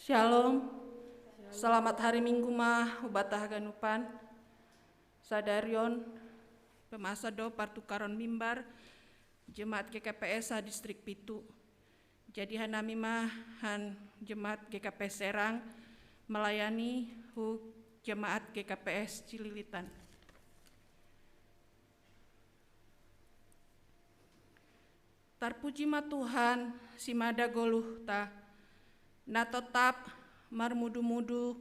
Shalom, selamat hari Minggu mah ubatah ganupan. Sadarion, pemasado partukaron mimbar, Jemaat GKPS Distrik Pitu. Jadi hanami mah han Jemaat GKPS Serang melayani hu Jemaat GKPS Cililitan. Tarpuji ma Tuhan simada goluh ta na tetap marmudu-mudu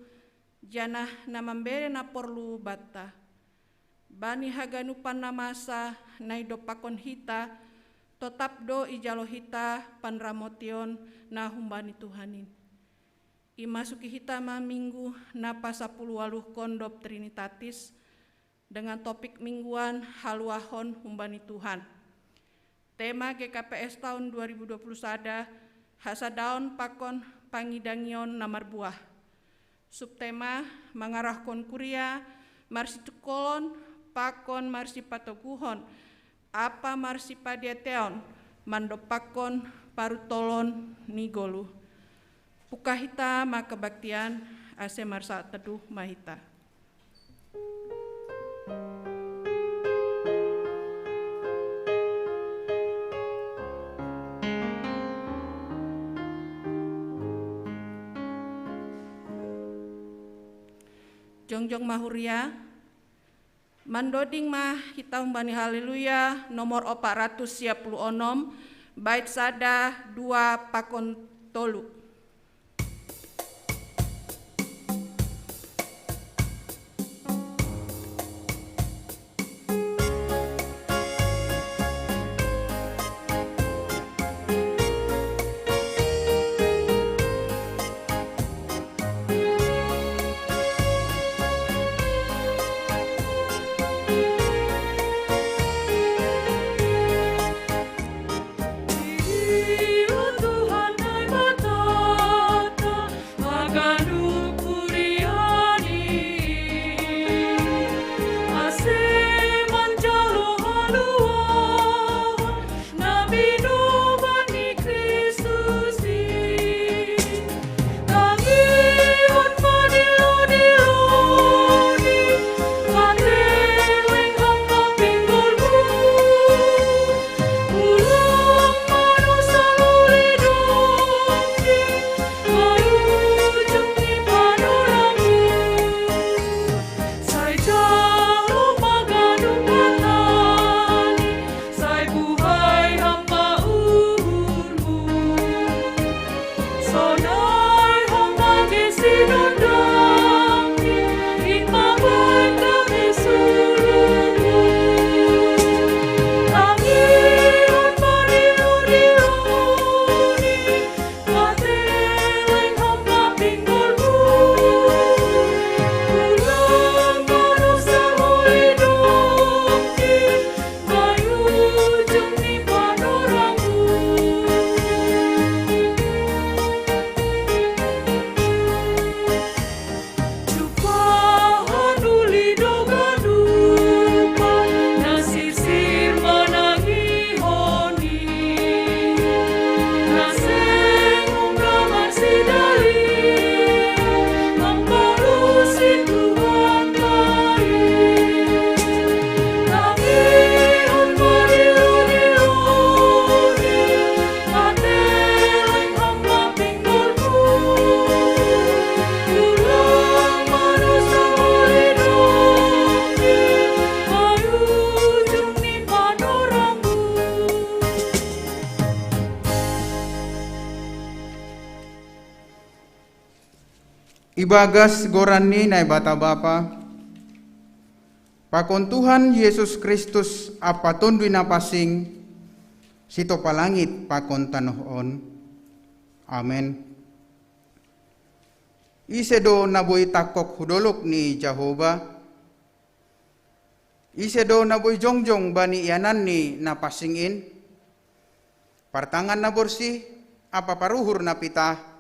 janah na mambere na porlu bata bani haganupan na masa na idopakon hita tetap do ijalo hita panramotion na humbani Tuhanin imasuki hita ma minggu na pasapuluwaluh kondop Trinitatis dengan topik mingguan haluahon humbani Tuhan. Tema GKPS tahun 2020 sada hasadaon pakon pangidangion namar buah. Subtema mangarahkon kuria marsi tukolon pakon marsi patoguhon apa marsi padieteon mandopakon parutolon nigolu. Pukahita makebaktian ase marsa teduh mahita. Jongjong mahuria, mandoding mah kita umbani haleluya nomor 456 bait sada 2 pakon tolu. Ibagas gorani na bata bapa, pakon Tuhan Yesus Kristus apa tundui napasing, sito palangit pakon tanohon. Amen. Isedo naboy takok hudolok ni Jehovah, isedo naboy jongjong bani ianan ni napasingin, partangan na borsi, apa paruhur na pitah,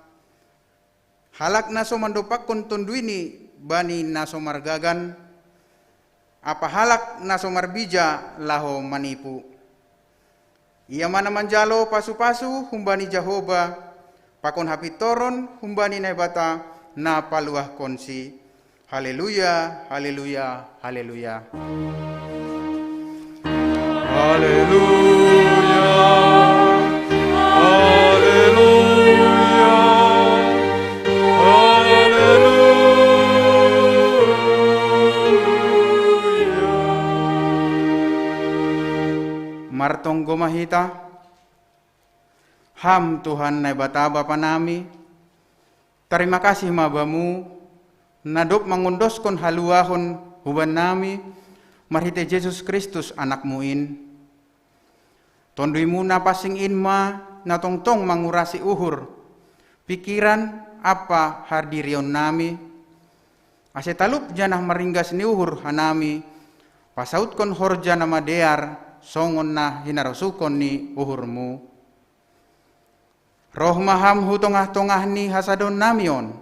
halak naso mandopak kon tunduini bani naso margagan apa halak naso marbija laho manipu. Ia mana manjalo pasu-pasu humbani Jehovah pakon hapitoron humbani naibata na paluah konsi. Haleluya, haleluya, haleluya. Haleluya, haleluya, haleluya. Martonggo mahita, ham Tuhan naibata Bapa nami, terima kasih mabamu, nadop mangundoskon haluahon huban nami, marhite Yesus Kristus anakmu in. Tonduimu na pasing in ma, na tongtong mangurasi uhur, pikiran apa hardirion nami, ase talup janah maringgas ni uhur hanami, pasaut kon horja na madear, songon na hinarosukon ni uhurmu. Roh maham hu tongah-tongah ni hasadon namion,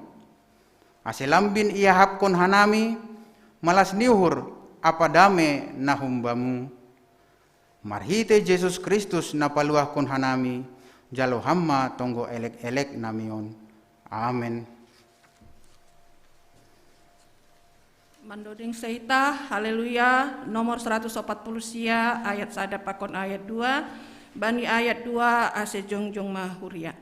ase lambin ia hapkon hanami, malas niuhur apa dame na humbamu. Marhite Yesus Kristus na paluahkon hanami, jalo hamma tonggo elek-elek namion. Amen. Mandoding seita, haleluya, nomor 140 sia, ayat sada pakon ayat 2, bani ayat 2, ase jongjong mahuria.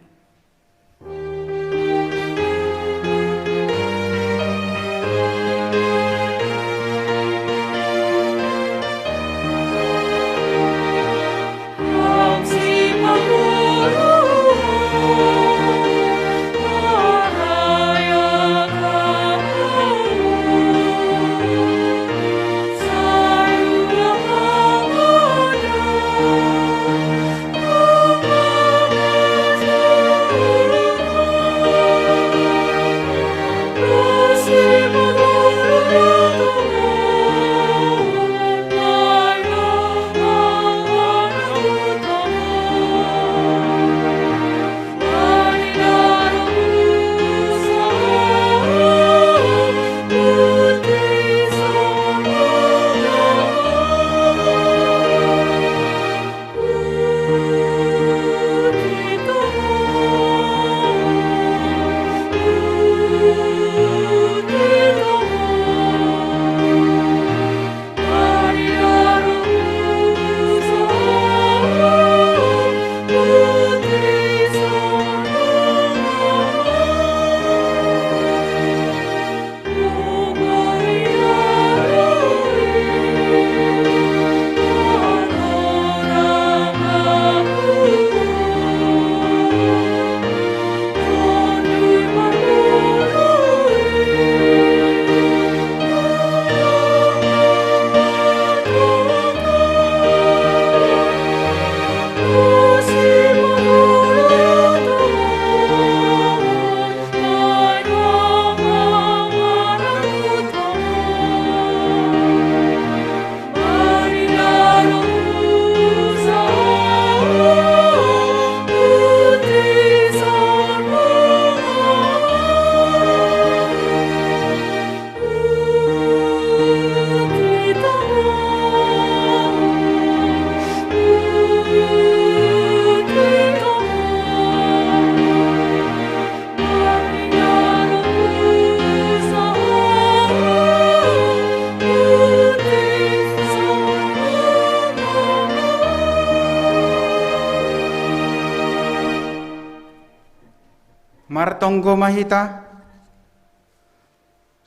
Martonggo mahita,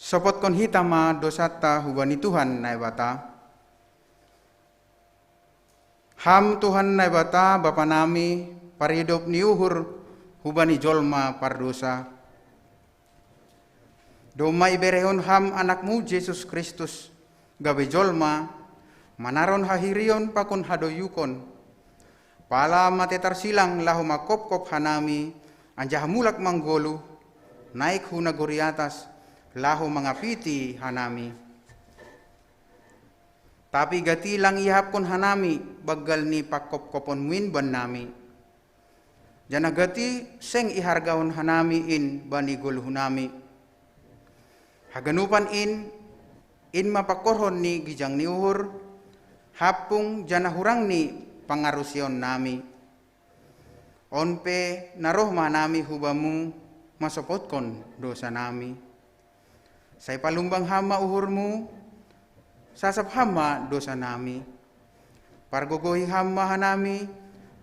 sopot kon hita ma dosata hubani Tuhan naibata. Ham Tuhan naibata Bapa nami, paridop ni uhur hubani jolma pardosa. Doma iberehon ham anakmu Yesus Kristus, gawe jolma, manaron hahirion pakon hadoyukon. Pala mate tarsilang lahu makop-kop hanami, anjah mulak manggolu, naik hu nagori atas, lahu mangapiti hanami. Tapi gati lang ihapkon hanami, bagal ni pakop-kopon minban nami. Jana gati seng ihargaon hanami in bani golu nami. Haganupan in mapakorhon ni gijang ni uhur, hapung jana hurang ni pangarusion nami. Onpe narohma nami hubamu masopotkon dosa nami. Say palumbang hama uhurmu, sasap hama dosa nami. Pargogohi hama hanami,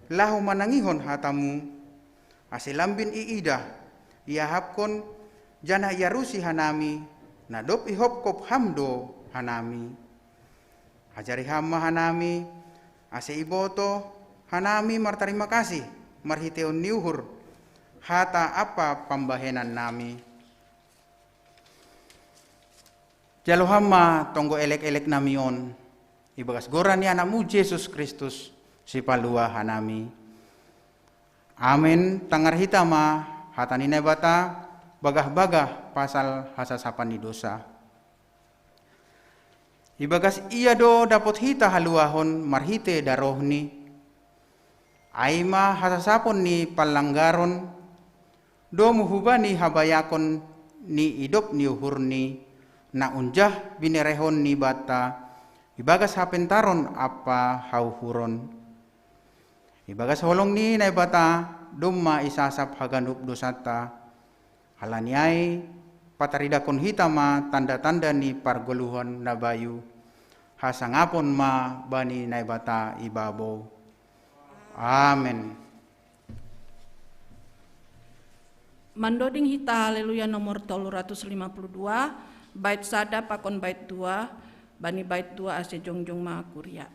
lahu manangihon hatamu. Asilambin iida, iahapkon jana iarusi hanami, nadop ihopkop hamdo hanami. Hajari hama hanami, ase iboto hanami martarima kasih, marhiteon niuhur, hata apa pambahenan nami. Jalo hama tonggo elek-elek namion, ibagas gorani anakmu Yesus Kristus, si palua hanami. Amin, tangar hitama, hatani nebata, bagah-bagah pasal hasasapan di dosa. Ibagas iya do dapot hita haluahon marhite darohni. Aima hasasapon ni palanggaron, do muhubani habayakon ni idop ni uhurni, na unjah binerehon ni bata, ibagas hapentaron apa hauhuron. Ibagas holong ni na bata, dumma isasap haganup dosata, halaniai pataridakon hitama tanda-tanda ni pargoluhon na bayu, hasangapon ma bani na bata ibabo. Amen. Mandoding hita haleluya nomor 352, bait sada pakon bait 2, bani bait 2 ase jongjong ma kuria.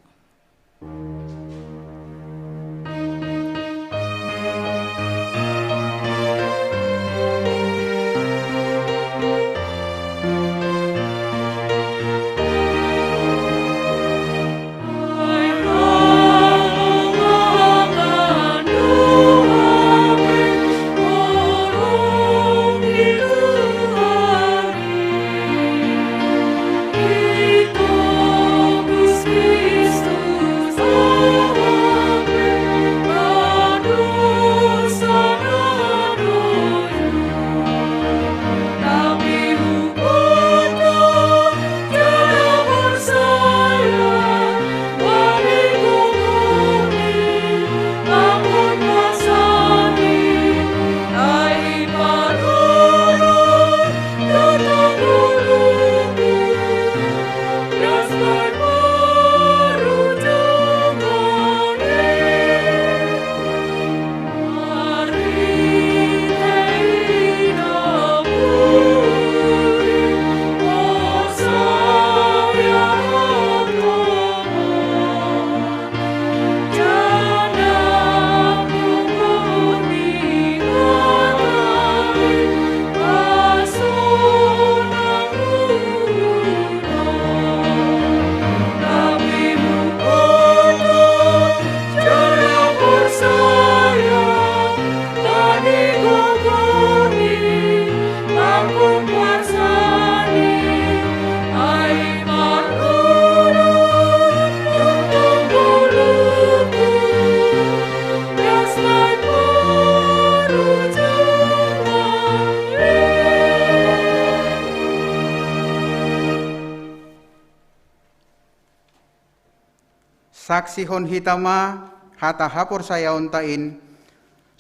Saksihon hitama hata hapor saya ontain,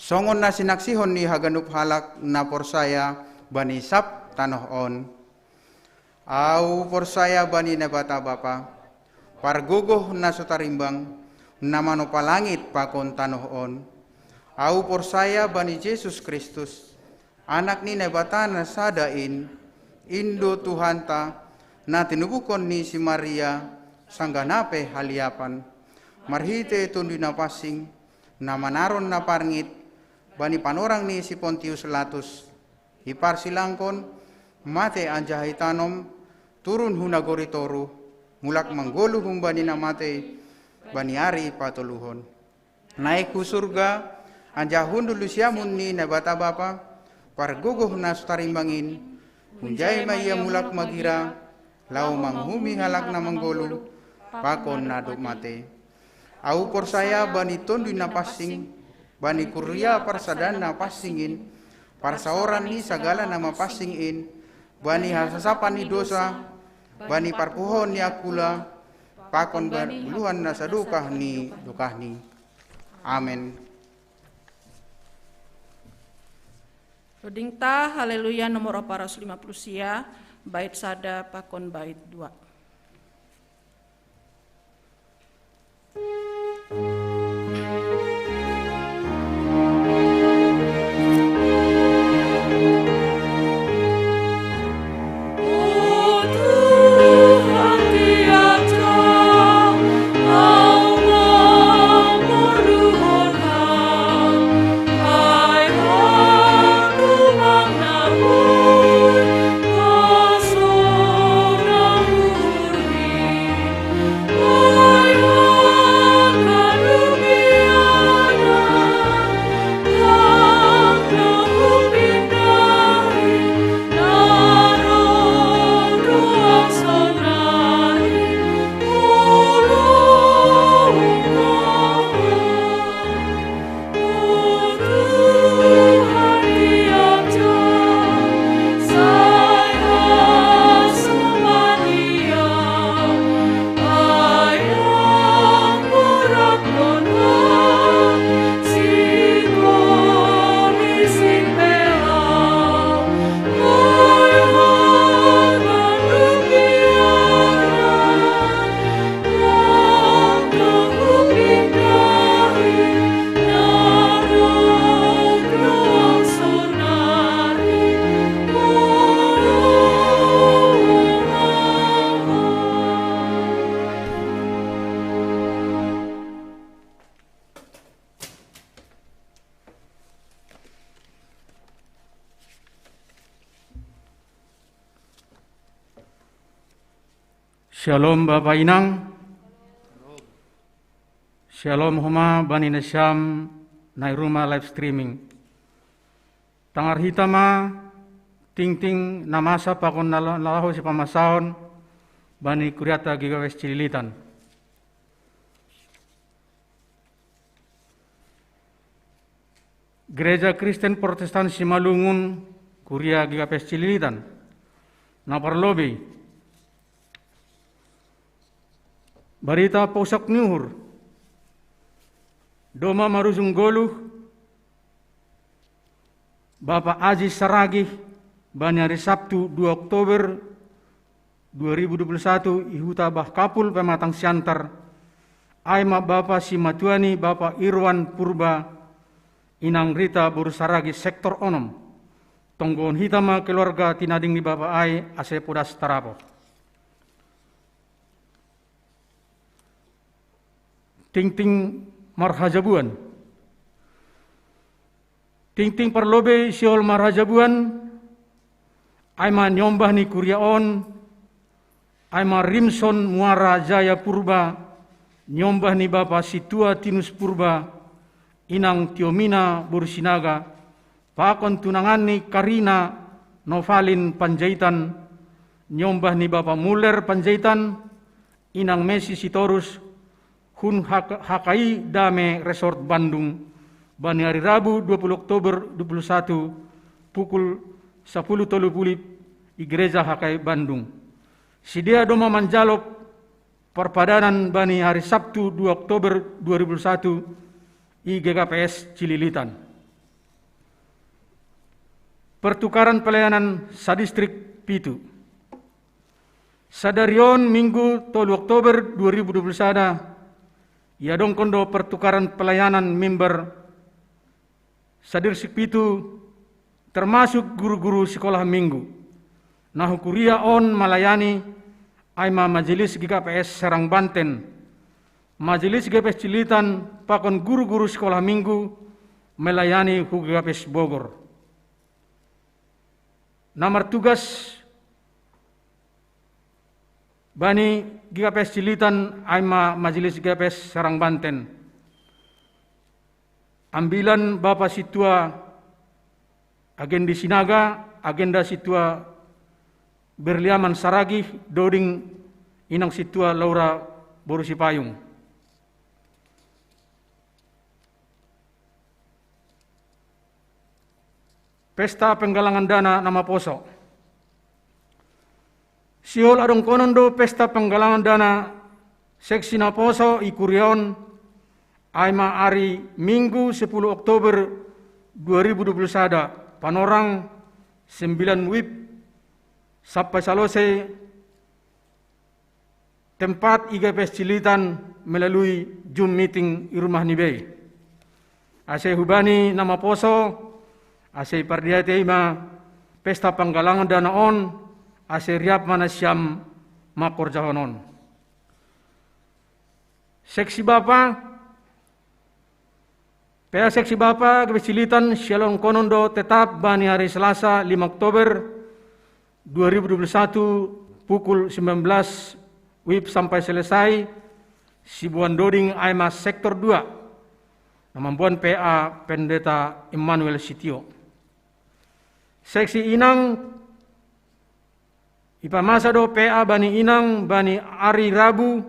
songon na sinaksihon ni haganup halak na porsaya bani sap tanohon. Au porsaya bani nebata bapa, pargogoh na sutarimbang, namano palangit pakon tanohon. Au porsaya bani Yesus Kristus, anak ni nebata na sadain, Indo Tuhanta, na tinubukon ni si Maria, sangganape haliapan. Marhite tundi na pasing, na manaron na parngit, bani panorang ni si Pontius Latus, ipar silangkon, mate anjahay tanom, turun hunagoritoru, mulak manggolu bani na mate, bani ari patuluhon. Naik ku surga, anjahun dulu siamun ni na bata bapa, pargogoh na sutarimbangin, hunjay maya mulak magira, lau manghumi halak na manggolu, pakon na mate. Au porsaya bani tondi na pasing, bani kuria parsadan na pasingin, parsaoran ni sagala nama pasingin, bani hasasapan ni dosa, bani parpuhon ni akula, pakon buluhan na sadukah ni dukah ni. Amen. Loding ta haleluya nomor 450 sia, bait sada pakon bait 2. Shalom Bapak Inang. Shalom Homa Bani Nasham Nairuma live streaming. Tangar hitama ting namasa pakon nalaho si pamasaon Bani Kuriata Gigawes Cililitan. Gereja Kristen Protestan Simalungun Kuria Gigawes Cililitan. Naparlobi. Barita Posak Nuhur, Doma Maruzung Goluh, Bapak Aziz Saragih, Bani hari Sabtu 2 Oktober 2021, Ihuta Bah Kapul Pematang Siantar, Aima Bapak Simatuani, Bapak Irwan Purba, Inang Rita Burusaragih Sektor Onom, Tonggon Hitama keluarga tinading di Bapak Ai Ase Podas Tarapo. Ting Marhajabuan. Ting Parlobe Siol Marhajabuan. Aima Nyombah ni Kuriaon. Aima Rimson Muara Jaya Purba. Nyombah ni Bapak Situa Tinus Purba. Inang Tiomina Bursinaga. Pakon tunangan ni Karina Novalin Panjaitan. Nyombah ni Bapak Muller Panjaitan. Inang Messi Sitorus. Hun Hakai Dame Resort Bandung, Bani hari Rabu 20 Oktober 2021, pukul 10.30 di Gereja Hakai Bandung. Sidia Doma Manjalok, Perpadanan Bani hari Sabtu 2 Oktober 2021, di GKPS Cililitan. Pertukaran pelayanan Sadistrik Pitu. Sadarion Minggu 3 Oktober 2021, Yadong kondo pertukaran pelayanan member Sadistrik Pitu termasuk guru-guru sekolah minggu. Nahu kuria on malayani aima majelis GKPS Serang Banten. Majelis GKPS Cililitan pakon guru-guru sekolah minggu melayani hu GKPS Bogor. Nomor tugas Bani GKPS Cililitan aima majelis GKPS Serang Banten. Ambilan Bapak Situa agenda Sinaga, agenda Situa Berliaman Saragih, Doding Inang Situa Laura Borusipayung. Pesta penggalangan dana nama poso. Siol adong konondo pesta penggalangan dana seksi na poso ikurion aima ari Minggu 10 Oktober 2021 panorang 9 WIB sampai selesai tempat IGPS Cilitan melalui Zoom meeting di rumah Nibei. Ase hubani nama poso, ase pardiate ima pesta panggalangan dana on, ase riap mana siam makor jahonon. Seksi Bapa, PA Seksi Bapa IGPS Cilitan Shalom Konondo tetap bani hari Selasa 5 Oktober 2021 pukul 19 WIB sampai selesai Sibuan Doding Aima Sektor 2. Namambuan PA Pendeta Emmanuel Sitio. Seksi Inang Ipamasado PA Bani Inang Bani Ari Rabu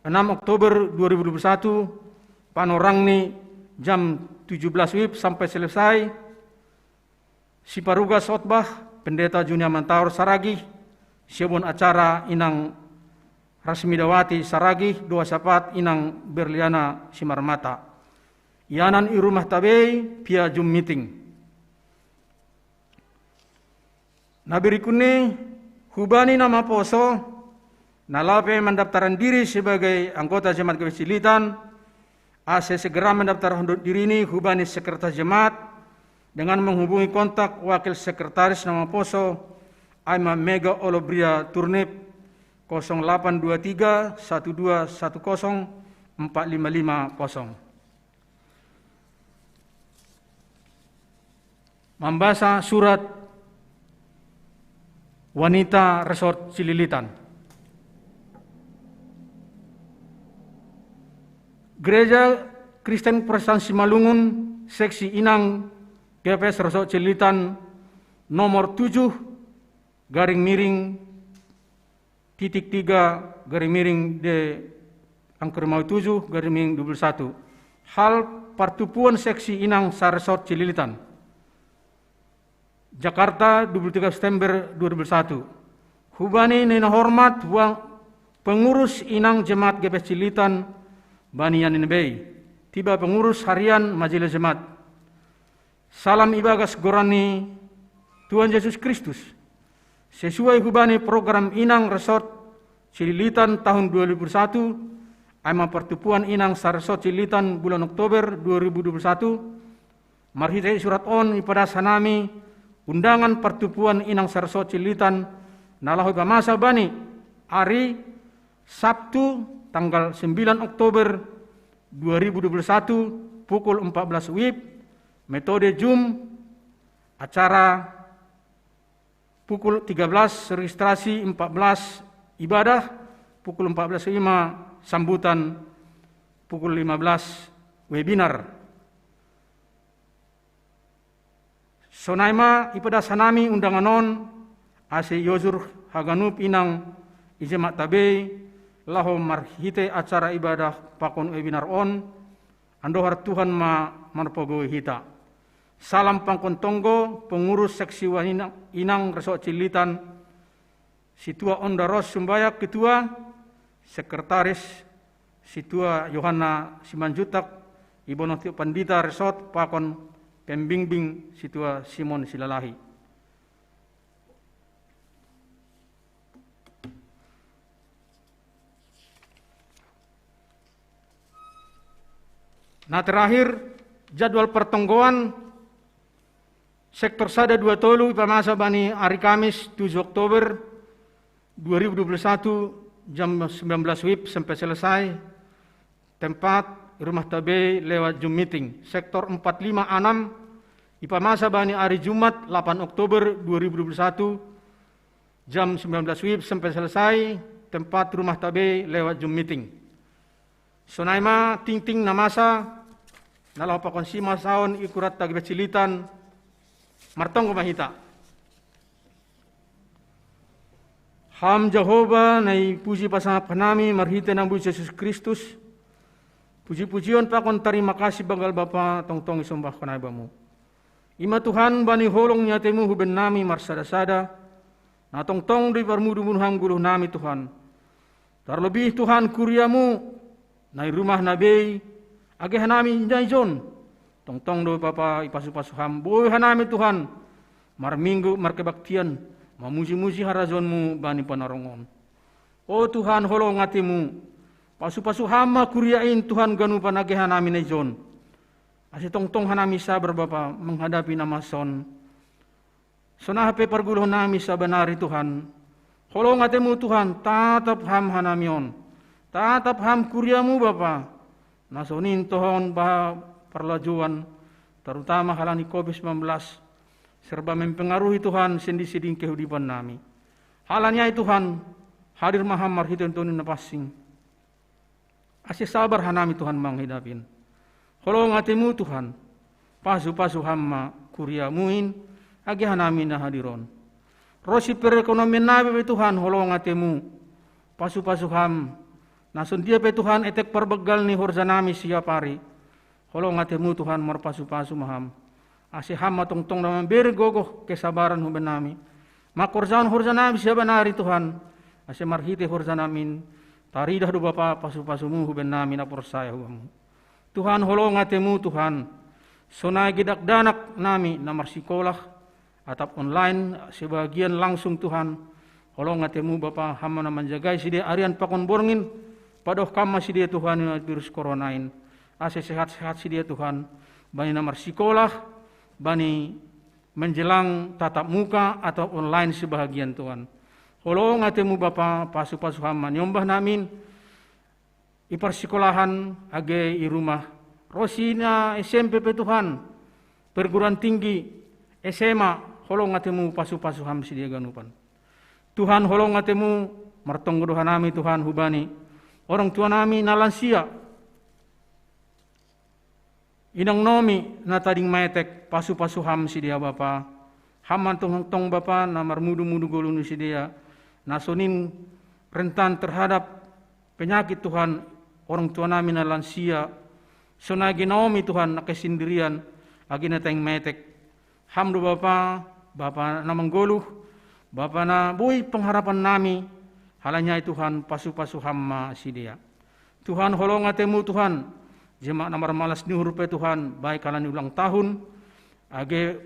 6 Oktober 2021 panorangni jam 17 WIB sampai selesai. Siparuga Sotbah Pendeta Junia Mantaur Saragih Siabun acara Inang Rasmidawati Saragih 2 sapat Inang Berliana Simarmata. Yanan i rumah tabei via Zoom meeting. Nabirikuni hubani nama poso nalape mendaftaran diri sebagai anggota jemaat IGPS Cilitan. Ase segera mendaftar diri ini hubani sekretaris jemaat dengan menghubungi kontak wakil sekretaris nama poso Aima Mega Olobria Turnip 0823 1210 4550. Membaca surat wanita Resort Cililitan. Gereja Kristen Protestan Simalungun Seksi Inang IGPS Resort Cililitan nomor 7 garing miring titik 3 garing miring D angker mau 7 garing miring 21. Hal Partupuan Seksi Inang Saresort Cililitan Jakarta 23 September 2021. Hubani nena hormat pengurus Inang Jemaat IGPS Cilitan Bani Yaninbei. Tiba pengurus harian Majelis Jemaat. Salam ibagas gorani Tuhan Yesus Kristus. Sesuai hubani program Inang Resort Cililitan tahun 2021, Aima Pertupuan Inang Saresort Cililitan bulan Oktober 2021, marhitai surat on ipada sanami undangan Pertupuan Inang Saresort Cilitan nalahu masa bani hari Sabtu tanggal 9 Oktober 2021 pukul 14 WIB metode Zoom acara pukul 13 registrasi 14 ibadah pukul 14.05 sambutan pukul 15 webinar. Sonaima ipada sanami undangan on ase yozur haganup inang ijemak tabei laho marhite acara ibadah pakon webinar on andohar Tuhan ma marpogo hita. Salam pangkon tonggo pengurus seksi wanita Inang Resort Cilitan Situa Ondaros Sumbayak Ketua Sekretaris Situa Yohana Simanjutak Ibono Pandita Resort pakon Pembimbing Situa Simon Silalahi. Nah terakhir jadwal pertonggoan Sektor Sada 2 Tolu Ipamasa Bani hari Kamis 7 Oktober 2021 jam 19 WIB sampai selesai. Tempat Rumah Tabei lewat Zoom meeting. Sektor 456 Ipamasa Bani hari Jumat 8 Oktober 2021 jam 19 WIB sampai selesai. Tempat Rumah Tabei lewat Zoom meeting. Sonaima ting-ting namasa nalau pakonsima saon ikurat IGPS Cilitan martong kumahita. Ham Jehovah nai puji pasang panami marhite nambu Yesus Kristus. Puji-pujian pakon terima kasih bagal Bapa tong-tong isombah kanaibamu. Ima Tuhan bani holong nyatemu huben nami marsada-sada. Na tong-tong di parmudu-muduhang guluh nami Tuhan. Terlebih Tuhan kuriamu nai rumah nabei age hanami injai jon. Tong-tong do Bapa ipasu-pasu ham boy hanami Tuhan marminggu markebaktian, mamuji-muji harazonmu bani panarongon. O Tuhan holong atimu, pasu-pasu hama kuriain Tuhan ganu panage hanami nejon. Asi tong-tong hanami sabar Bapa menghadapi nama son. Sonah pe perguluh nami sabanari Tuhan. Holong atimu Tuhan, tatap ham hanamion. Tatap ham kuriamu Bapa. Nasonin tohon bah perlajuan, terutama halani COVID-19, serba mempengaruhi Tuhan sendi-sendi kehidupan nami. Halanya Tuhan, hadir mahamar hituntunin napasing. Asyik sabar hanami Tuhan menghidapin. Holong atimu Tuhan, pasu-pasu hamma kuriamuin, agi hanami na hadiron. Rosi perekonomian nabi Tuhan, holong atimu, pasu-pasu ham, nasun dia pe Tuhan etek perbegal ni horzanami siap hari. Holong atimu Tuhan marpasu-pasu maham. Asyik hamma tong-tong naman bergogoh kesabaran huben nami. Makorzan horzanami siap nari Tuhan. Asyik marhite horzanamin. Taridah do Bapa pasu-pasumu huben nami na porsaya hubamu. Tuhan holong atimu Tuhan. Sonai gidak danak nami na marsikolah atap online sebagian langsung Tuhan. Holong atimu Bapa hamma na menjagai sidia arian pakon borngin. Padoh kama sidia Tuhan virus coronain. Ase sehat-sehat sidia Tuhan. Bani na marsikolah, bani menjelang tatap muka atau online sebahagian Tuhan. Holong atimu Bapa pasu-pasu hama nyombah namin iparsikolahan age i rumah Rosina SMP pe Tuhan perguruan tinggi SMA holong atimu pasu-pasu ham sidia ganupan. Tuhan holong atimu martonggodohan nami Tuhan hubani orang tua nami na lansia inang nomi na tading maetek pasu-pasu ham sidia Bapa. Haman tong Bapa na marmudu-mudu golunu sidia. Nasonin rentan terhadap penyakit Tuhan orang tua nami na lansia. Sonagi naomi Tuhan na kesendirian agi na tayong metek. Hamdo Bapa, Bapa na manggoluh, Bapa na buhay pengharapan nami. Halanya Tuhan pasu-pasu hamma sidia. Tuhan holong atimu Tuhan. Jemaat na marmalas nihur pe Tuhan, baik kalani ulang tahun, age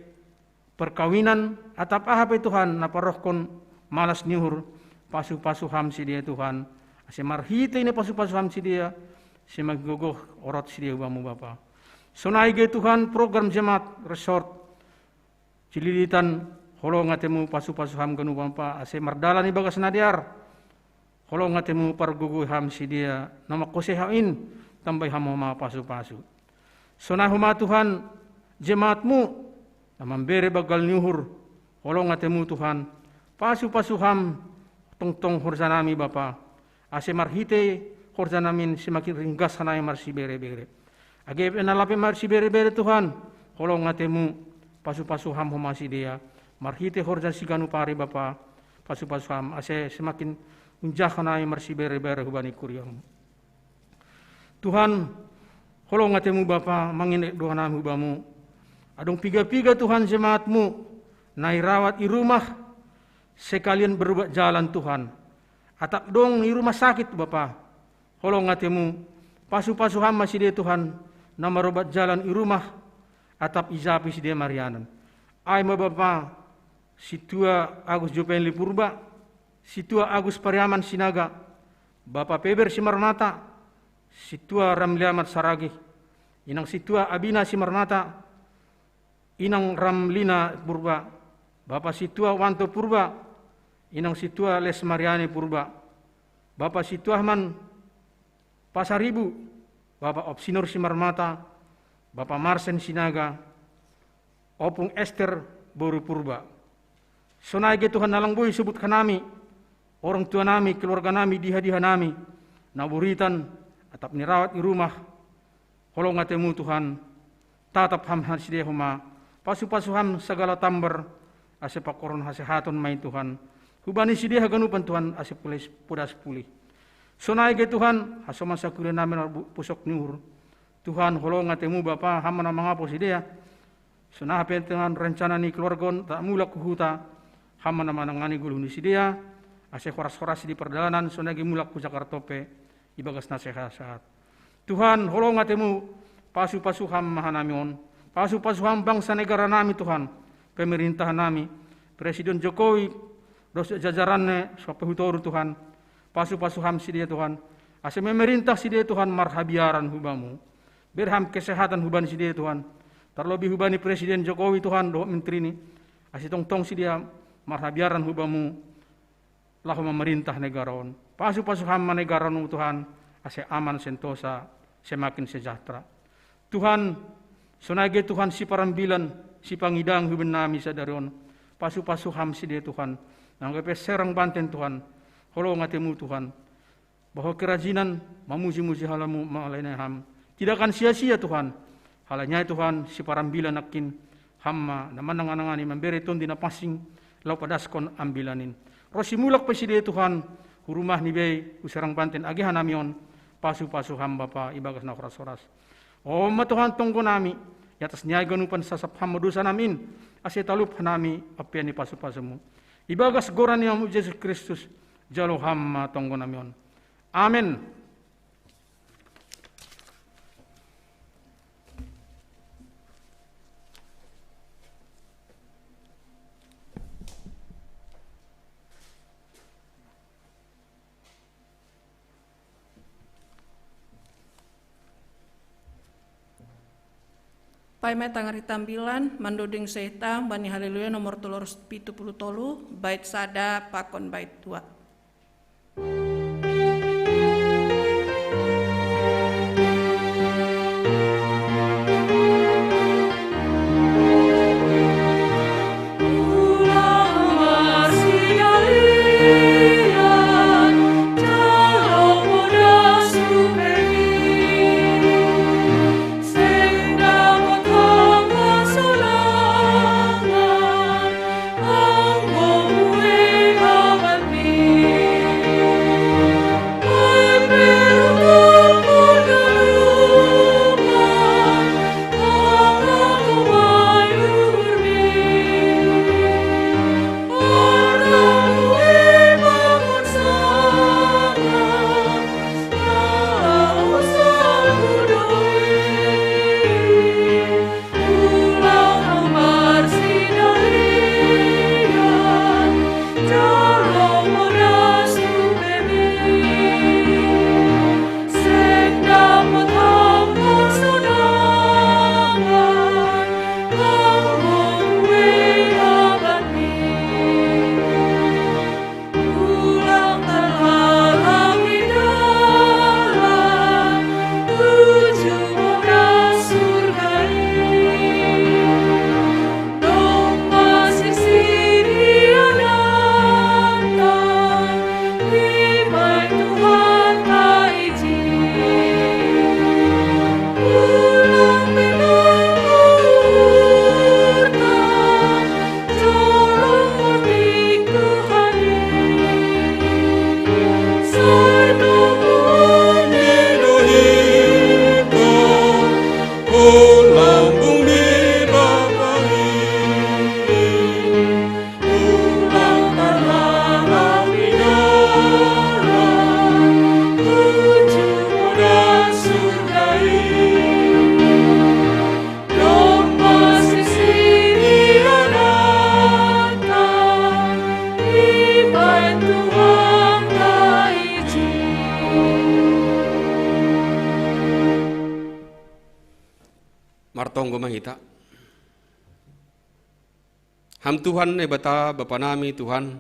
perkawinan, atap aha pe Tuhan, na parohkon malas nihur, pasu-pasu ham si dia Tuhan. Ase marhite ini pasu-pasu ham si dia, si maggogoh orot si dia ubamu Bapa. Sonai ge Tuhan program jemaat resort, cililitan, holong atimu pasu-pasu ham ganu Bapa, ase mardala ni bagas nadiar, holong atimu pargugu ham si dia, nama kosehain, tambay hamo mga pasu-pasu. Sonah huma Tuhan, jemaatmu, na mambere bagal nyuhur, holong atimu Tuhan, pasu-pasu ham, tong-tong horzanami Bapa, ase marhite horzanamin semakin ringgas hanay marsi bere-bere. Age nalapi marsi bere-bere Tuhan, holong atimu, pasu-pasu ham humasi dia, marhite horzan siganu pari Bapa, pasu-pasu ham, ase semakin unjah hanay marsi bere-bere hubani kuryamu. Tuhan, holong atimu Bapa, manginek doa nami hubamu. Adong piga-piga Tuhan jemaatmu, nairawat i rumah, sekalian berubah jalan Tuhan. Atap dong i rumah sakit Bapa, holong atimu, pasu-pasu hama si dia Tuhan, na marubat jalan i rumah, atap izapi si dia Marianan. Ay ma Bapa, si tua Agus Jopenli Purba, si tua Agus Pariaman Sinaga, Bapa Peber Simarmata, si tua Ramliamat Saragi, inang si tua Abina Simarmata, inang Ramlina Purba, Bapa si tua Wanto Purba, inang si tua Les Mariani Purba, Bapa si tua Man Pasaribu, Bapa Opsinor Simarmata, Bapa Marsen Sinaga, Opung Esther Boru Purba. Sonai ge Tuhan nalangboy sebut kanami, orang tua nami, keluarga nami, diha-diha nami, naburitan, atap nirawat di rumah, holong atimu Tuhan, tatap ham hasidia huma, pasu-pasu ham segala tambar, ase pakoron hasehaton main Tuhan, hubani sidia ganupan Tuhan, ase pudas pulih. Sonai ge Tuhan, hasoman sakure namin pusok nyuhur, Tuhan holong atimu Bapa, hama na mga sidia, sonah pentengan rencana ni keluargon, tak mulak kuhuta, hama na manangani gulu ni sidia, ase horas-horas di perjalanan, sonai ge mulak ku Jakartope, ibagas nasihat. Tuhan, holong atimu, pasu-pasu ham mahanamion, pasu-pasu ham bangsa negara nami Tuhan, pemerintahan nami, Presiden Jokowi, dosa jajarannya, sampai hutoru Tuhan, pasu-pasu ham si dia Tuhan, ase memerintah si dia Tuhan marhabiaran hubamu, berham kesehatan huban si dia Tuhan, terlebih hubani Presiden Jokowi Tuhan, doa menteri ini, ase tong-tong si dia marhabiaran hubamu, lahu memerintah negaraon, pasu-pasu ham negaraon Tuhan, ase aman sentosa, semakin sejahtera. Tuhan, sonage Tuhan si parambilan, si pangidang huban nami sadarion, pasu-pasu ham si dia Tuhan, nang serang Banten Tuhan, holo ngatemu Tuhan, bahwa kerajinan mamuji-muji halamu malainai ham, tidak akan sia-sia Tuhan, halanya Tuhan si parambilan akin hamma, namanang-anangani memberi ton dina pasing, lau padaskon ambilanin. Rosi mulak pa si dia Tuhan, hurumah ni bay, usarang Banten, agihan namion, pasu-pasu ham Bapa, ibagas na koras-koras. O Tuhan tunggu nami, yatas nyai ganupan sasap ham madusa namin, ase talup nami apian ni pasu-pasumu. Ibagas goran niyamu Yesus Kristus, jalo hamma tunggu namion. Amin. Paime tangari tampilan, mandoding seitang, bani haleluya nomor 370 bait sada pakon bait 2. Martonggo mahita. Ham Tuhan bata Bapa nami Tuhan.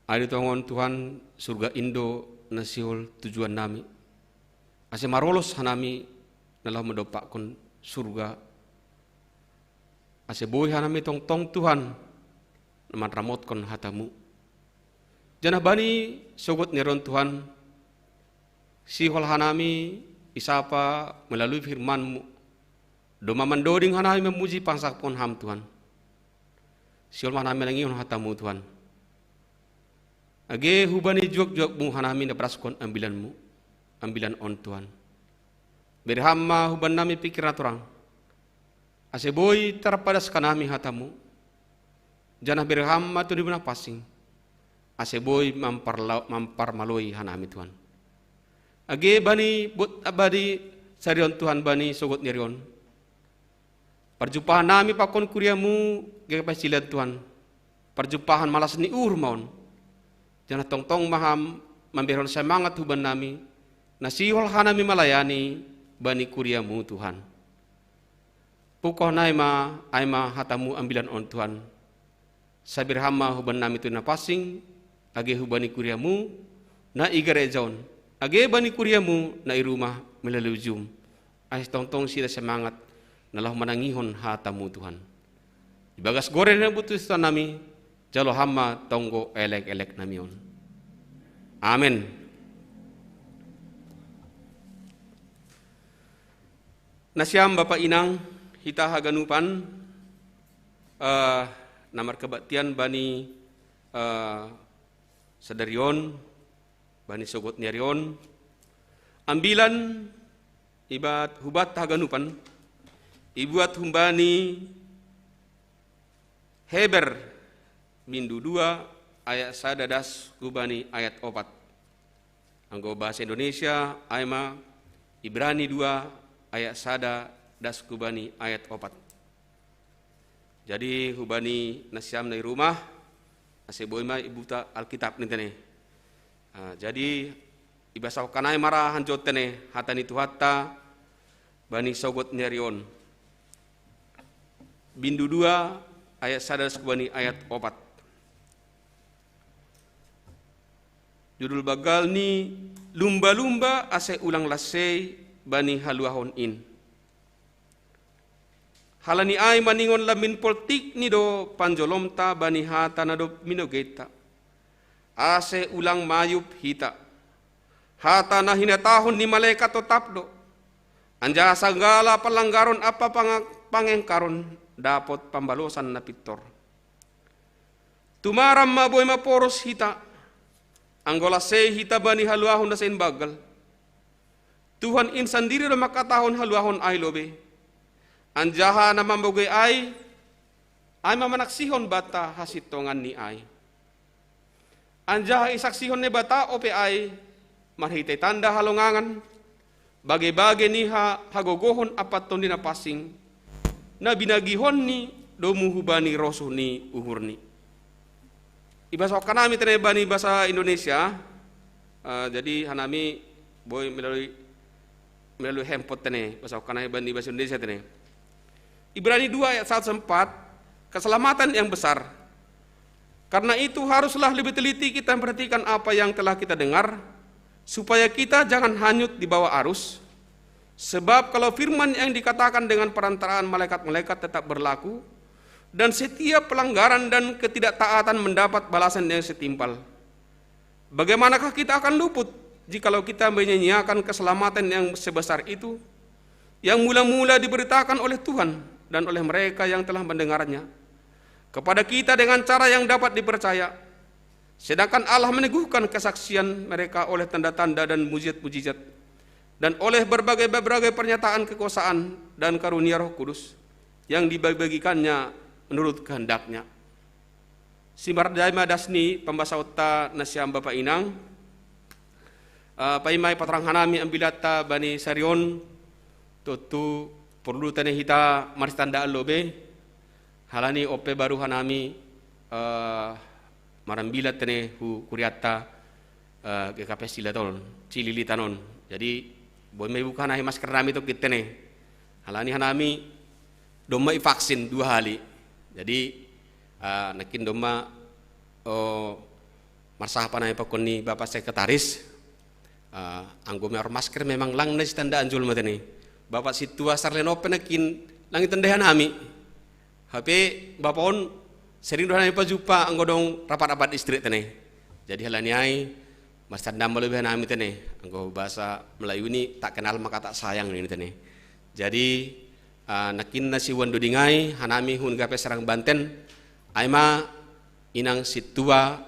Adi tongon Tuhan surga Indo nasiol tujuan nami. Ase marolos hanami nalah mendopak kon surga. Ase boy hanami tong Tuhan naman ramot kon hatamu. Janah bani sogot neron Tuhan. Sihol hanami isapa melalui firman-Mu. Doma mandoding hanami memuji pangsak pon ham Tuhan. Siol hanami langion hatamu Tuhan. Age hubani juak-juak-Mu hanami napraskon ambilan-Mu. Ambilan on Tuhan. Berhamma huban nami pikiran orang. Ase boy terpadas kanami hatamu. Janah berhamma tu dibuna pasing. Ase boy mamparmaloi hanami Tuhan. Age bani but abadi sarion Tuhan bani sogot nirion. Perjumpaan nami pakon kuriamu gaya silat Tuhan. Perjumpaan malas ni maun. Jangan tong-tong maham memberon semangat huban nami. Nasihol hanami malayani bani kuriamu Tuhan. Pukoh naima aima hatamu ambilan on Tuhan. Sabir hama huban nami tu na pasing age hubani kuriamu na igarejaon. Age bani kuriamu na irumah melalui Zoom. Ais tong-tong sila semangat nalah manangihon hatamu Tuhan. Ibagas goreng na butusan nami, jalo hama tonggo elek-elek namion. Amin. Nasyam Bapak Inang, hita haganupan, namar kebaktian bani sadarion, bani sogot nyarion, ambilan ibat hubat haganupan, ibuat humbani Heber Mindu 2 ayat sadadas kubani ayat 4. Anggo bahasa Indonesia aima Ibrani 2 ayat sada das kubani ayat 4. Jadi hubani nasyam dari rumah ase boima ibu ta Alkitab nintene. Jadi ibasau kanai marah hanjot tene hatani tuhatta bani sogot nyarion. Bindu 2 ayat sadas kubani ayat 4. Judul bagal ni lumba-lumba ase ulang lasei bani haluahon in. Halani ay maningon lamin politik ni do panjolomta bani hata na do minogeta. Ase ulang mayup hita. Hata na hinatahon ni malaikat o tapdo. Anja sagala pelanggaron apa pangengkaron dapat pambalosan na pitor. Tumaram maboy maporos hita. Anggola se hita bani haluahon na sen bagal. Tuhan in sendiri na makatahon haluahon ay lobe. Anjaha na mambogay ay mamanaksihon bata hasitongan ni ay. Anjaha isaksihon ni bata ope ay marhitay tanda halongangan. Bagay-bagay ni hagogohon apaton din na pasing. Na binagihon ni domuhubani rosuh ni uhur ni. Ibasa kanami tene bani bahasa Indonesia. Jadi hanami boy melalui handphone tene bahasa kanami bani bahasa Indonesia tene. Ibrani 2 ayat 1-4 keselamatan yang besar. Karena itu haruslah lebih teliti kita memperhatikan apa yang telah kita dengar supaya kita jangan hanyut di bawah arus. Sebab kalau firman yang dikatakan dengan perantaraan malaikat-malaikat tetap berlaku, dan setiap pelanggaran dan ketidaktaatan mendapat balasan yang setimpal, bagaimanakah kita akan luput jikalau kita menyanyiakan keselamatan yang sebesar itu, yang mula-mula diberitakan oleh Tuhan dan oleh mereka yang telah mendengarnya, kepada kita dengan cara yang dapat dipercaya, sedangkan Allah meneguhkan kesaksian mereka oleh tanda-tanda dan mujizat-mujizat, dan oleh berbagai pernyataan kekuasaan dan karunia Roh Kudus yang dibagi-bagikannya menurut kehendaknya. Simar daima dasni pembasauta nasyam Bapak Inang, paimai patrang hanami ambilata bani sarion, tutu perlu tane hita maristanda alobe, halani ope baru hanami marambilat tane hu kuriata GKP silaton, cililitanon. Jadi boy may bukan ahi masker nami to kita nih. Halani hanami doma vaksin 2 kali. Jadi nakin doma marsah panai pakon ni Bapak Sekretaris. Anggo mer masker memang lang na tanda anjul mata nih. Bapak situa sarlen open nakin langit tendahan nami. HP Bapak on sering dohan pa jupa anggo dong rapat-rapat istri tene. Jadi halani ai mas tanda lebih nami tene, anggo bahasa Melayu ini tak kenal maka tak sayang ini tene. Jadi nakin nasi wando dingai hanami hun gape Serang Banten, aima inang situa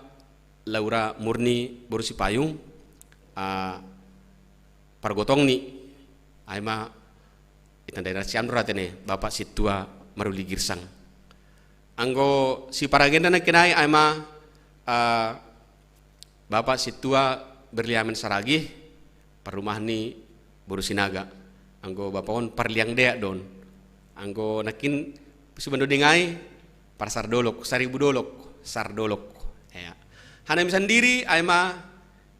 Laura Murni Borusi Payung, pargotong ni, aima itan daerah Cianjur tene, Bapak situa Maruli Girsang. Anggo si paragenda nakinai aima Bapak situa berliamen saragih perumah ni Borusinaga. Anggo bapak on parliang dea don. anggo nakin subandodengai par sardolok, saribu dolok, sardolok. Ya. Hanami sendiri aima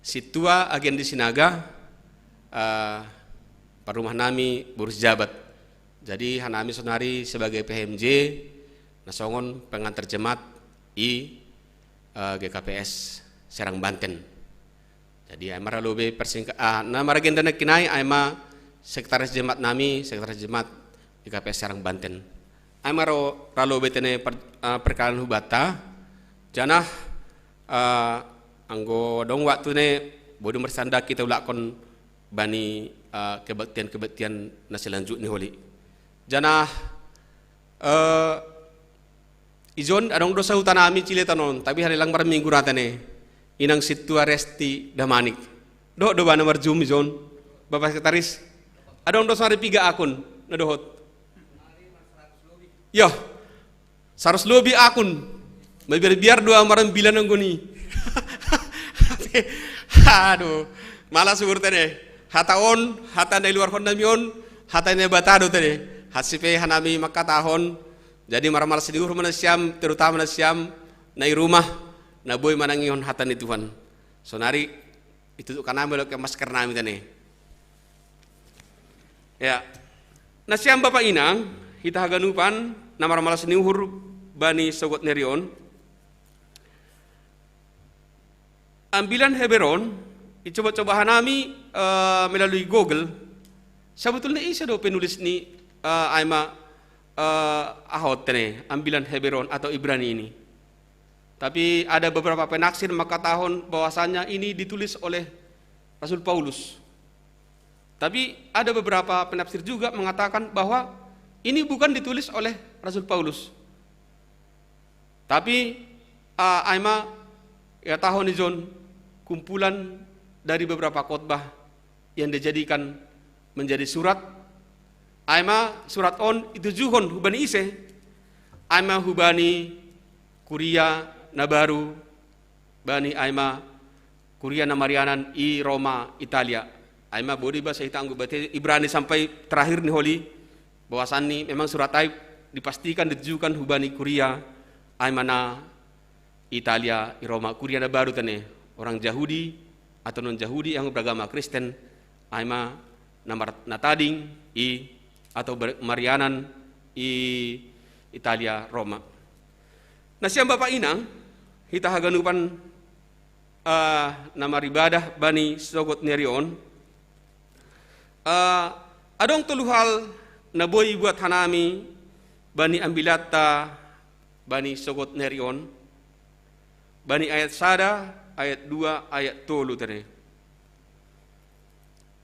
situa agen di Sinaga par rumah nami burus jabat. Jadi hanami sonari sebagai PMJ nasongon pengantar jemaat i GKPS Serang Banten. Jadi aima ralobe persingkat nama agenda nakinai aima sekretaris jemaat nami, sekretaris jemaat GKPS Serang Banten. Aima ralobe tene perkalan hubata janah anggo dong waktu ne bodo mersanda kita ulakon bani kebaktian na selanjut ni holi. Janah izon adong dosa hutanami cile tanon tapi hari lang maram minggu ratane inang situa resti damanik. Do bana marjum izon Bapak Sekretaris. Adong dosa hari 3 akun na dohot. Yo, 100 lebih akun. Biar 2 maram bilan anggoni. Aduh, malas sugur tadi. Hataon, hata dari luar kondamion, hata ini batado tadi. Hasipe hanami maka tahun. Jadi maram sediur mana siam, terutama na siam nai rumah, na boy manangion hata ni Tuhan. Sonari itu tuh karena belok ke masker nami tadi. Ya, na siam Bapak Inang, kita haganupan nama malas niuhur bani sogot nerion. Ambilan Heberon, coba-coba hanami melalui Google. Sebetulnya isa do penulis ni aima ahot tene ambilan Heberon atau Ibrani ini. Tapi ada beberapa penaksir maka tahun bahwasanya ini ditulis oleh Rasul Paulus. Tapi ada beberapa penafsir juga mengatakan bahwa ini bukan ditulis oleh Rasul Paulus. Tapi aima ya tahun izon kumpulan dari beberapa khotbah yang dijadikan menjadi surat. Aima surat on itu juhon hubani ise. Aima hubani Kuria Nabaru bani aima Kuria Namarianan i Roma Italia. Aima bodi bahasa kita anggap berarti Ibrani sampai terakhir nih holi bahwasan nih memang surat taib dipastikan ditujukan hubani Kuria aima na Italia i Roma Kuria Nabaru tane orang Yahudi atau non Yahudi yang beragama Kristen aima namar natading i atau Marianan i Italia Roma. Nah siang Bapak Inang kita haganupan nama ibadah bani sogot nerion. Adong tulu hal na boy buat hanami bani ambilata bani sogot nerion bani ayat sada ayat 2 ayat 3 tadi.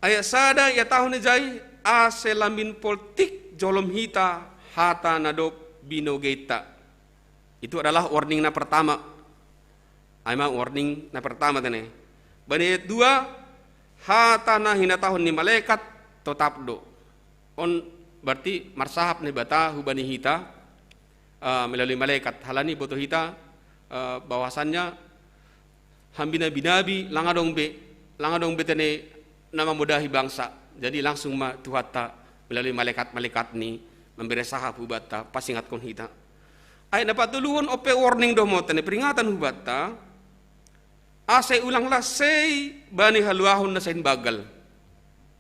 Ayat sada ya tahun jai aselamin politik jolom hita hata nadop binogeta. Itu adalah warning na pertama. Aima warning na pertama tadi. Bani ayat 2 hata na hina tahun ni malaikat tetap do. On berarti marsahap ni bata hubani hita melalui malaikat halani boto hita bahwasannya hambina binabi langadong be tene nama mudahi bangsa. Jadi langsung ma tuhata melalui malaikat ni memberi sahab hubata pasingat kon hita. Ay dapat tuluhon ope warning do mo tene peringatan hubata. Ase ulanglah sei bani haluahun na sain bagal.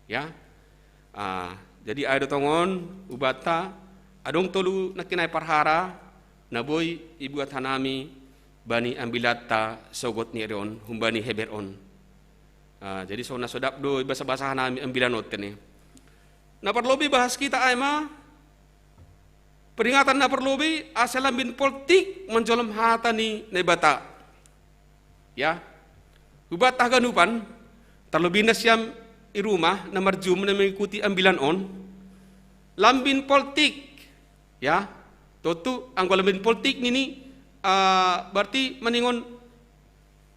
Ya. Jadi ada tongon ubata adong tolu nakinay parhara naboy ibuat hanami bani ambilata sogot ni eron humbani Heberon. Jadi so nasodap do bahasa hanami ambilanot tene. Na perlobi bahas kita aima peringatan na perlobi asalam bin politik menjolom hata ni nebata. Ya. Ubata ganupan terlebih nasyam i rumah na marjum na mengikuti ambilan on lambin politik ya totu anggo lambin politik nini berarti meningon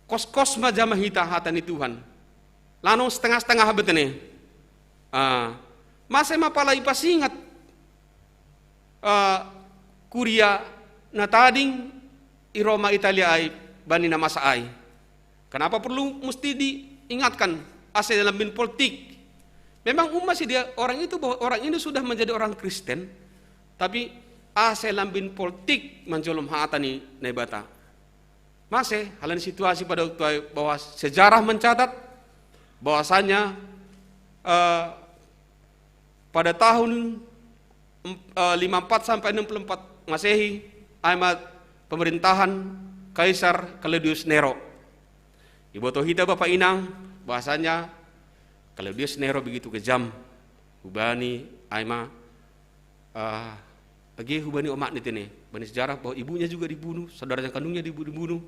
kos-kos majamah hita hata ni Tuhan lanong setengah-setengah betene masa mapalai pasingat Kuria na tading i Roma Italia ay bani na masa ay kenapa perlu mesti diingatkan asal dalam bin politik. Memang masih dia orang itu bahwa orang ini sudah menjadi orang Kristen, Tapi ase lambin politik menjolom hata ni nebata. Masih halan situasi pada waktu bahwa sejarah mencatat bahwasanya pada tahun 54 sampai 64 Masehi Ahmad pemerintahan Kaisar Claudius Nero. Ibu tohita Bapak Inang bahasanya Claudius Nero begitu kejam. Hubani Aima lagi hubani omak nih bani sejarah bahwa ibunya juga dibunuh, saudaranya kandungnya dibunuh.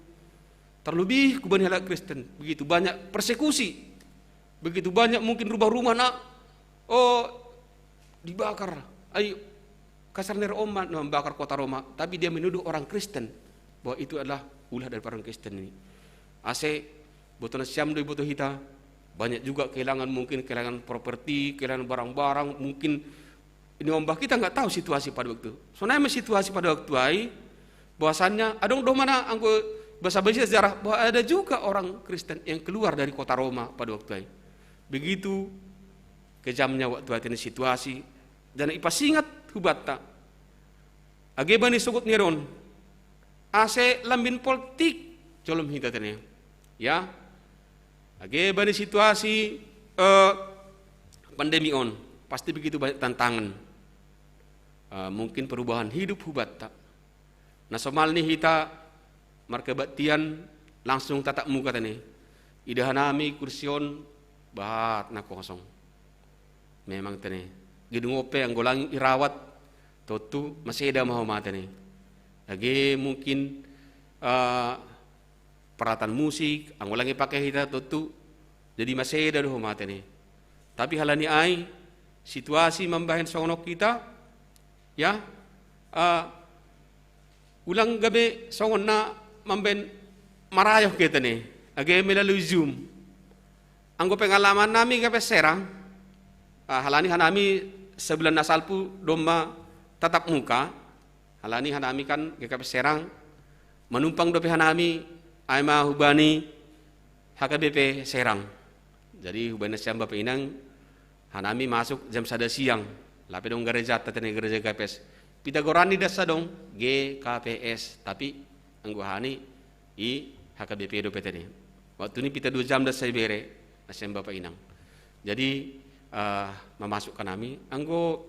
Terlebih hubani halak Kristen, begitu banyak persekusi, begitu banyak mungkin rumah-rumah dibakar. Ayo Kaisar Nero omat membakar kota Roma, tapi dia menuduh orang Kristen bahwa itu adalah ulah dari orang Kristen ini. Ase botol siam do botol hita banyak juga kehilangan, mungkin kehilangan properti, kehilangan barang-barang, mungkin ini ombak kita nggak tahu situasi pada waktu. Soalnya situasi pada waktu ai bahwasannya adong do mana anggo bahasa sejarah bahwa ada juga orang Kristen yang keluar dari kota Roma pada waktu ai. Begitu kejamnya waktu ini situasi dan ipas ingat hubata. Agebani sugut niron. Ase lambin politik jolom hita tene. Ya. Agebani situasi pandemi on. Pasti begitu banyak tantangan. Mungkin perubahan hidup hubata. Nah somal ni hita markebatian langsung tatap muka tene. Idahanami kursion bahat na kosong. Memang tene. Gidung ope ang golang irawat totu masih ada mau mata nih. Lagi mungkin peralatan musik ang golang pakai hita totu jadi masih ada doh mata nih. Tapi halani ai situasi membahen sonok kita ya ulang gabe songon na memben marayoh kita nih. Lagi melalui Zoom. Anggo pengalaman nami gabe serang halani hanami sebulan nasalpu domba tatap muka. Halani hanami kan GKP Serang menumpang dope hanami aima hubani HKBP Serang. Jadi hubani siang Bapak Inang hanami masuk jam 1 siang. Lape dong gereja tatene gereja GKPS. Pitagorani dasa dong GKPS tapi anggo hani i HKBP dope tadi. Waktu ini pita 2 jam dasa bere siang Bapak Inang. Jadi memasukkan nami anggo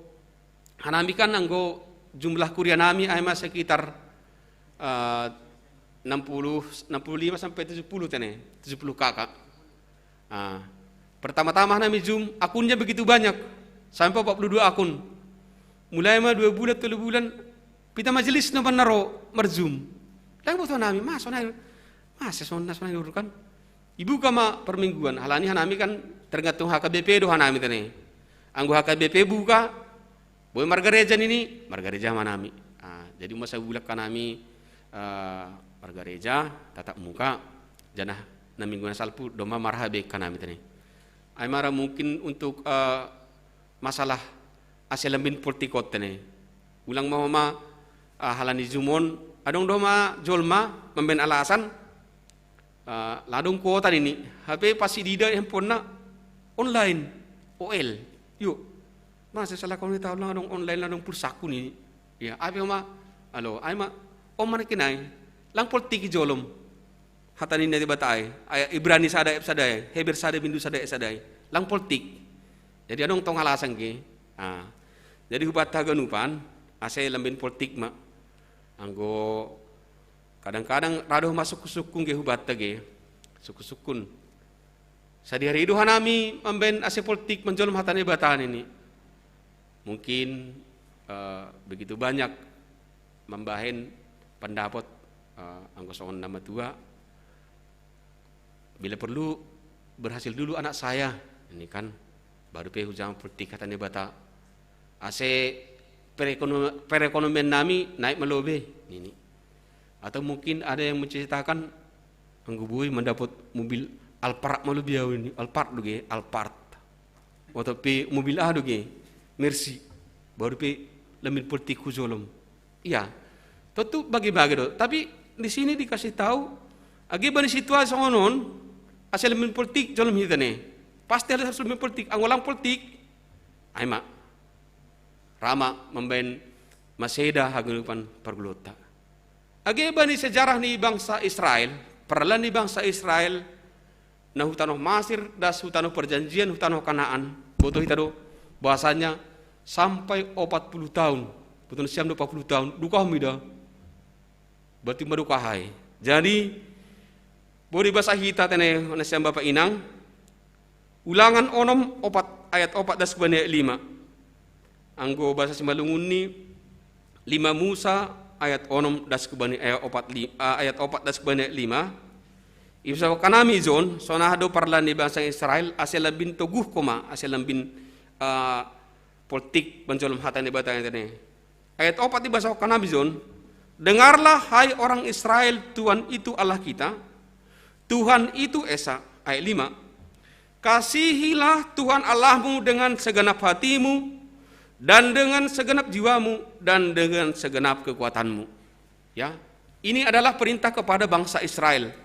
hanami kan anggo jumlah kuria nami aima sekitar 65 sampai 70 tene 70 kakak. Pertama-tama nami Zoom akunnya begitu banyak sampai 42 akun. Mulai mah 2 bulan 3 bulan pita majelis na naro merzoom. Lang butuh nami masih sonna kan. Ibu kama permingguan halani hanami kan tergantung HKBP do hanami tene. Anggo HKBP buka boy margareja ini margareja manami. Jadi masa bulak kanami margareja tatap muka janah na mingguan salpu doma marhabe kanami tene. Ay mara mungkin untuk masalah aselambin politikot tene. Ulang mama halani zumon adong doma jolma memben alasan ladong kuota ini HP pasti dida handphone na online OL yuk masa salah kau ni tahu ladong online ladong pulsaku ni ya apa ma alo ay ma omar kinay lang politik jolom hatani na dibatay ay Ibrani sada sadai Heber sada bindu sadai lang politik jadi adong tong alasan ke jadi hubat taganupan ase lambin politik ma anggo kadang-kadang radoh masuk sukung ge hubat tage suku-sukun sadihari itu hanami memben ase politik menjolom hatane batahan ini mungkin begitu banyak membahen pendapat anggo soon nama tua bila perlu berhasil dulu anak saya ini kan baru pe hujang politik hatane bata ase perekonomian nami naik melobe ini. Atau mungkin ada yang menceritakan anggubui mendapat mobil Alphard malu biau ini Alphard doge Alphard atau pe mobil doge Mercy baru pe lemin politik kuzolom iya tentu bagi-bagi do tapi di sini dikasih tahu akibat situasi ngonon asal lemin politik jolom hitane pasti harus lemin politik anggolang politik aima rama memben maseda hagulupan pergulota. Age bani sejarah ni bangsa Israel, perlan ni bangsa Israel na hutanoh Masir das hutanoh perjanjian hutanoh Kanaan, boto hitado bahasanya sampai 40 tahun, betul siam 20 tahun, duka mida, berarti madukahai. Jadi, boleh bahasa hita tene na siam Bapak Inang, Ulangan onom 4 ayat 4 das kubani 5. Anggo bahasa Simalungun ni 5 Musa ayat onom das kubani ayat 4 das kubani 5. Ibsa kanami zon sonahado parlan ni bangsa Israel asal labin toguh koma asal labin politik banjolom hata ni batang ini. Ayat 4 di bahasa kanami zon, dengarlah hai orang Israel, Tuhan itu Allah kita, Tuhan itu Esa. Ayat 5, kasihilah Tuhan Allahmu dengan segenap hatimu, dan dengan segenap jiwamu, dan dengan segenap kekuatanmu. Ya, ini adalah perintah kepada bangsa Israel.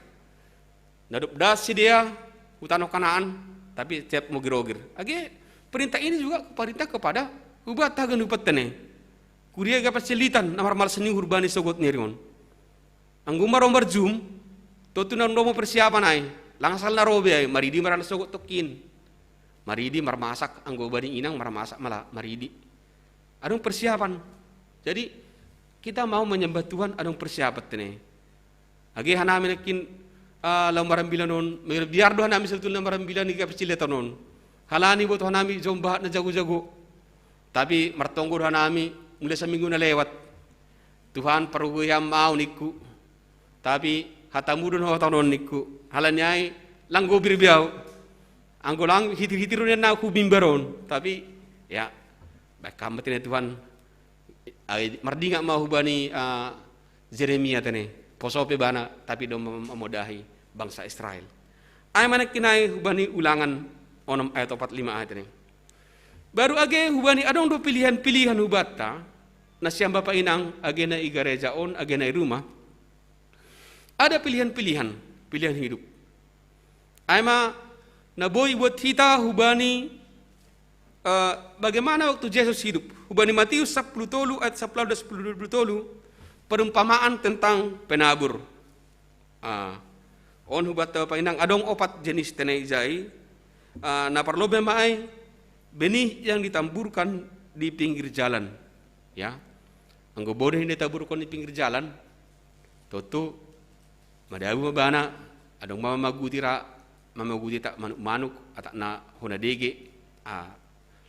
Nadup dasi dia hutano Kanaan, tapi tiap mogir-ogir. Age perintah ini juga perintah kepada ubat tagan upat tene. Kuria gapas celitan namar mal seni urbani sogot nirion. Anggumar ombar zoom, totunan domo persiapan ai. Langsal narobe ay maridi maral sogot tokin. Maridi marmasak anggo bani inang marmasak malah maridi. Adong persiapan. Jadi kita mau menyembah Tuhan adong persiapan tene. Age hanami nakin lambaran bilanon, biar dohan nami setul lambaran bilan ni kapis ciletanon. Halani buat hanami zomba na jago-jago. Tapi martonggo dohan nami mulai seminggu na lewat. Tuhan peruyam mau niku. Tapi hatamudun ho tanon niku. Halanyai langgo birbiau. Anggo lang hitir-hitirun na aku bimbaron. Tapi ya baik kamatin Tuhan mardinga mau hubani Jeremia tene. Posope bana tapi do memodahi bangsa Israel. Ay manak kinai hubani Ulangan onom ayat 45 ayat ini. Baru age hubani adong do pilihan-pilihan hubata na siyang Bapak Inang age na igareja on age na rumah. Ada pilihan-pilihan, pilihan hidup. Aima naboy buat kita hubani bagaimana waktu Yesus hidup. Hubani Matius 10 ayat 11 perumpamaan tentang penabur. On hubat Bapak Inang adong 4 jenis tenai jai na parlobe maai benih yang ditamburkan di pinggir jalan. Ya. Anggo boleh ditaburkan di pinggir jalan. Toto madabu mabana adong mama maguti tak manuk atak na honadege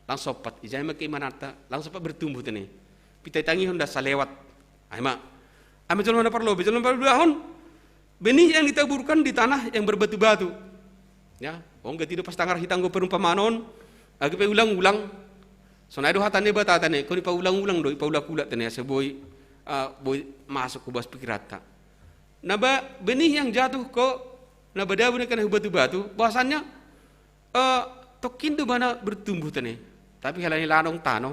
langsung pat ijay makimanata langsung pat bertumbuh tene. Pitai tangi honda salewat. Ama jolong na parlobe jolong parlobe benih yang ditaburkan di tanah yang berbatu-batu. Ya, enggak tidak pas tangar hitanggo perumpamanon, agi pe ulang-ulang. Sonai do hatane batatane, ko ni pa ulang-ulang do ipa ulak-ulak tane seboy boy masuk ke bas pikirata. Naba benih yang jatuh ke nabadabu ne kana batu-batu, bahasannya tokin do bana bertumbuh tane. Tapi halani lanong tano.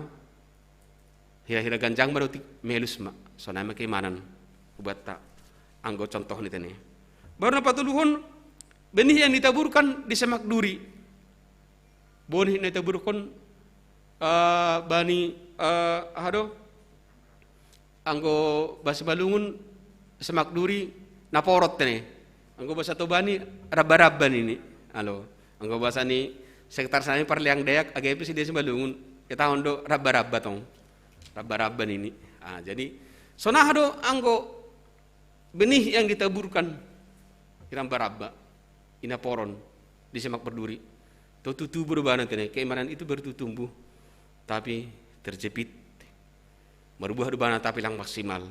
Hira-hira ganjang baru melus ma. Sonai makimanan ubata. Anggo contoh ni tene. Baru na patuluhon benih yang ditaburkan di semak duri. Benih yang ditaburkan bani anggo bahasa Balungun semak duri naporot tene. Anggo bahasa Tobani raba-raban ini. Alo, anggo bahasa ni sekitar sana parliang Dayak agak si dia Balungun kita hondo raba-raba tong. Raba-raban ini. Jadi sonahado anggo benih yang ditaburkan iram baraba inaporon di semak berduri tutu berbana tene keimanan itu bertumbuh tapi terjepit berbuah berbana tapi lang maksimal.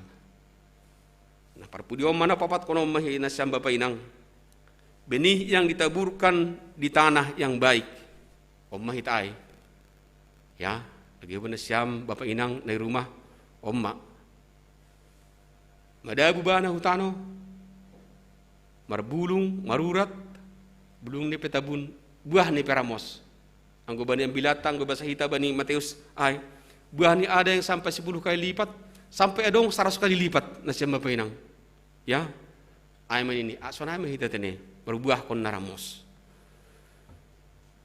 Nah parpudiom mana papat kono mahina siam Bapak Inang benih yang ditaburkan di tanah yang baik omma hitai ya lagi bener siam Bapak Inang dari rumah omma madabu bana hutano marbulung marurat bulung ni petabun buah ni peramos anggo bani yang bilatang anggo bahasa hita bani Matius ay buah ni ada yang sampai 10 kali lipat sampai adong 100 kali lipat na siya mapainang ya ay man ini asona mahita tene berbuah kon naramos.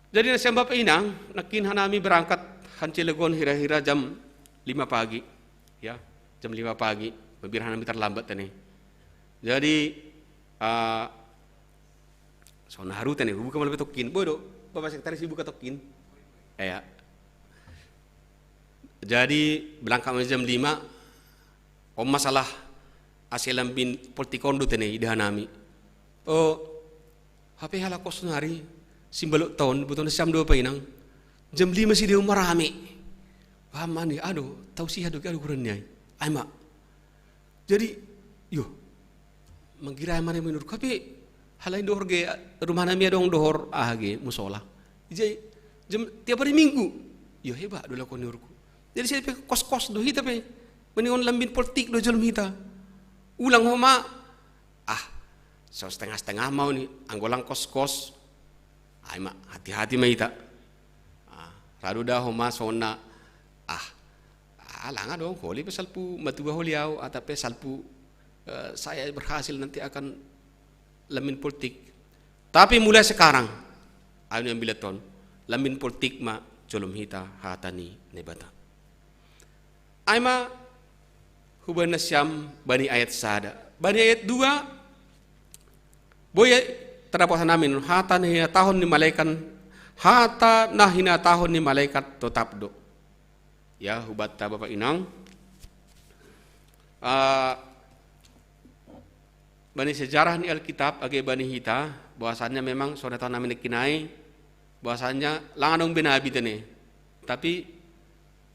Jadi na siya mapainang nakin hanami berangkat Han Cilegon hira-hira jam 5 pagi ya jam 5 pagi, mabirhan kami terlambat tani. Jadi so naharu tani, buka malam tokin, bodoh, bapak sekretaris ibu katokin, ya. Jadi berangkat jam 5, om masalah asilambin politikondo tani idahanami. Oh, HP halakos nari, simbalok tahun, betul jam 2 painang, jam 5 sih dia marami. Paham nih, aduh, tahu sih aduh kurangnya, ay mak. Jadi, yo, mengira mana menurut, tapi halain dohor ge rumah nami dong dohor ge musola. Jadi jam tiap hari Minggu, yo hebat dulu aku nurku. Jadi saya pakai kos dohi tapi meningon lambin politik do jolom hita. Ulang homa, so setengah mau nih, anggolang kos. Ay mak, hati-hati mah hita. Radu dah homa sona. Langa dong, holi pesalpu matua holiau atau pesalpu saya berhasil nanti akan lamin politik. Tapi mulai sekarang, ayo yang bileton, lamin politik ma jolom hita hatani nebata. Aima huban nasyam bani ayat sada. Bani ayat 2 boya terdapat namin hata nahina tahun ni malaikat hata nahina tahun ni malaikat tetap do. Ya hubata bapak inang bani sejarah ni Alkitab age bani hita bahwasannya memang soneta namin kinai bahwasannya langanong binabi tene tapi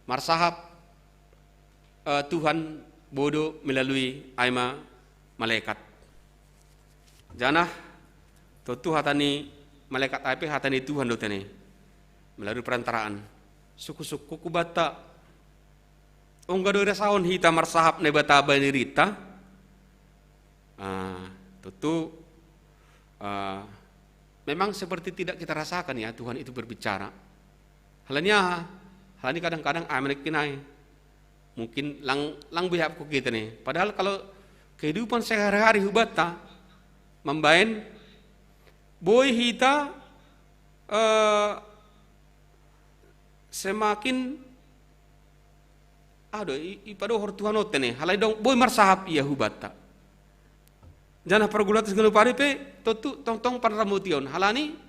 marsahap Tuhan bodoh melalui aima malaikat janah tuh hatani malaikat ape hatani Tuhan do tene melalui perantaraan suku-suku kubata onggado rasaon hita marsahap ne bata bani rita tentu memang seperti tidak kita rasakan ya Tuhan itu berbicara halanya halani kadang-kadang amin kinai mungkin lang bihap ku kita nih padahal kalau kehidupan sehari-hari hubata membain boy hita semakin ipado hortuhan otene halai dong boy marsahap iya hubata jana pergulatus genu paripe totu tong panramution halani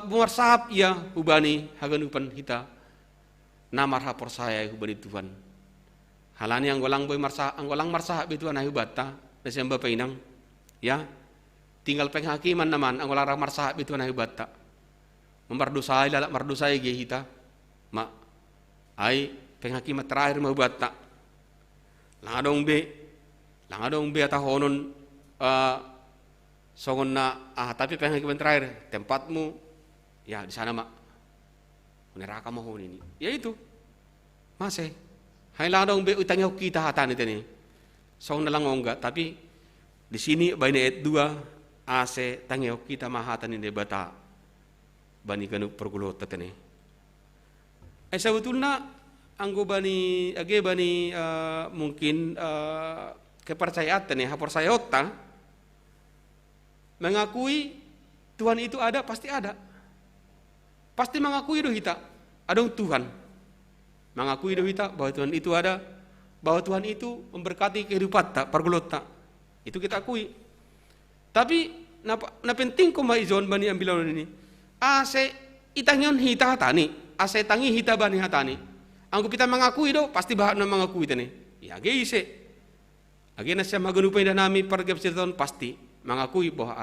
marsahap iya hubani haganupan hita namar hapor saya hubani Tuhan halani anggolang boy anggolang marsahap itu anah hubata nasiam bapak inang ya tinggal penghakiman naman anggolang marsahap itu anah hubata mardusai lalak mardusai ge hita ma ai penghakiman terakhir mau bata langadong be atau honon songon na tapi penghakiman terakhir tempatmu ya di sana mak neraka mohon ini ya itu masih hai langadong be utangnya kita hatan itu nih songon lang enggak tapi di sini bani ayat 2 ase tangnya kita mahatan ini bata bani kanu pergulot tetene sebetulnya anggo bani mungkin kepercayaan nih hapor sayota mengakui Tuhan itu ada pasti mengakui do hita ada Tuhan mengakui do hita bahwa Tuhan itu ada bahwa Tuhan itu memberkati kehidupan tak pergulot tak itu kita akui tapi na penting ko maizon bani ambilawan ini ase itangyon hita hatani ase tangi hita bani hatani anggo kita mengakui do pasti bahan mengakui tane ya geise age nasya maganupai dan nami pergap ceritaon pasti mengakui bahwa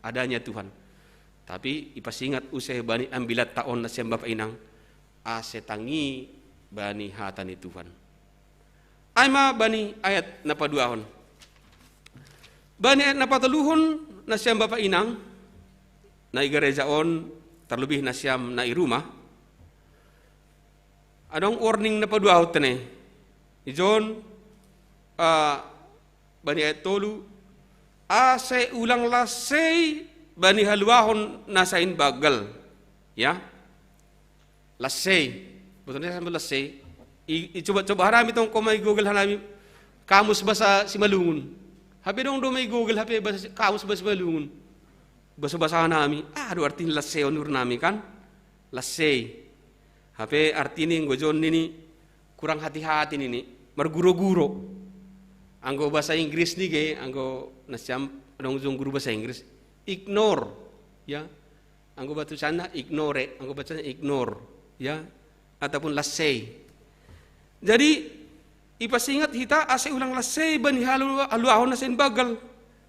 adanya Tuhan tapi ipasingat usai bani ambilat taon nasya bapak inang ase tangi bani hatani Tuhan aima bani ayat napa duahon bani ayat napa teluhon nasya bapak inang na gerejaon terlebih nasyam na irumah adong warning na padua out ne ijon bani ayat tolu ase ulang lasei bani haluahon nasain bagal ya lasei betulnya sambil lasei coba harami tong komai Google harami kamus bahasa Simalungun hape dong do mai Google hape bahasa kamus bahasa Simalungun bahasa hanami aduh artinya lasei onur nami kan lasei HP artinya ngojon ini kurang hati-hati ini marguro-guro. Anggo bahasa Inggris nih ge, anggo nasyam dong guru bahasa Inggris. Ignore, ya. Anggo batu sana ignore, anggo bacanya ignore, ya. Ataupun lasei. Jadi ipas ingat hita ase ulang lasei bani halu ahon nasen bagal.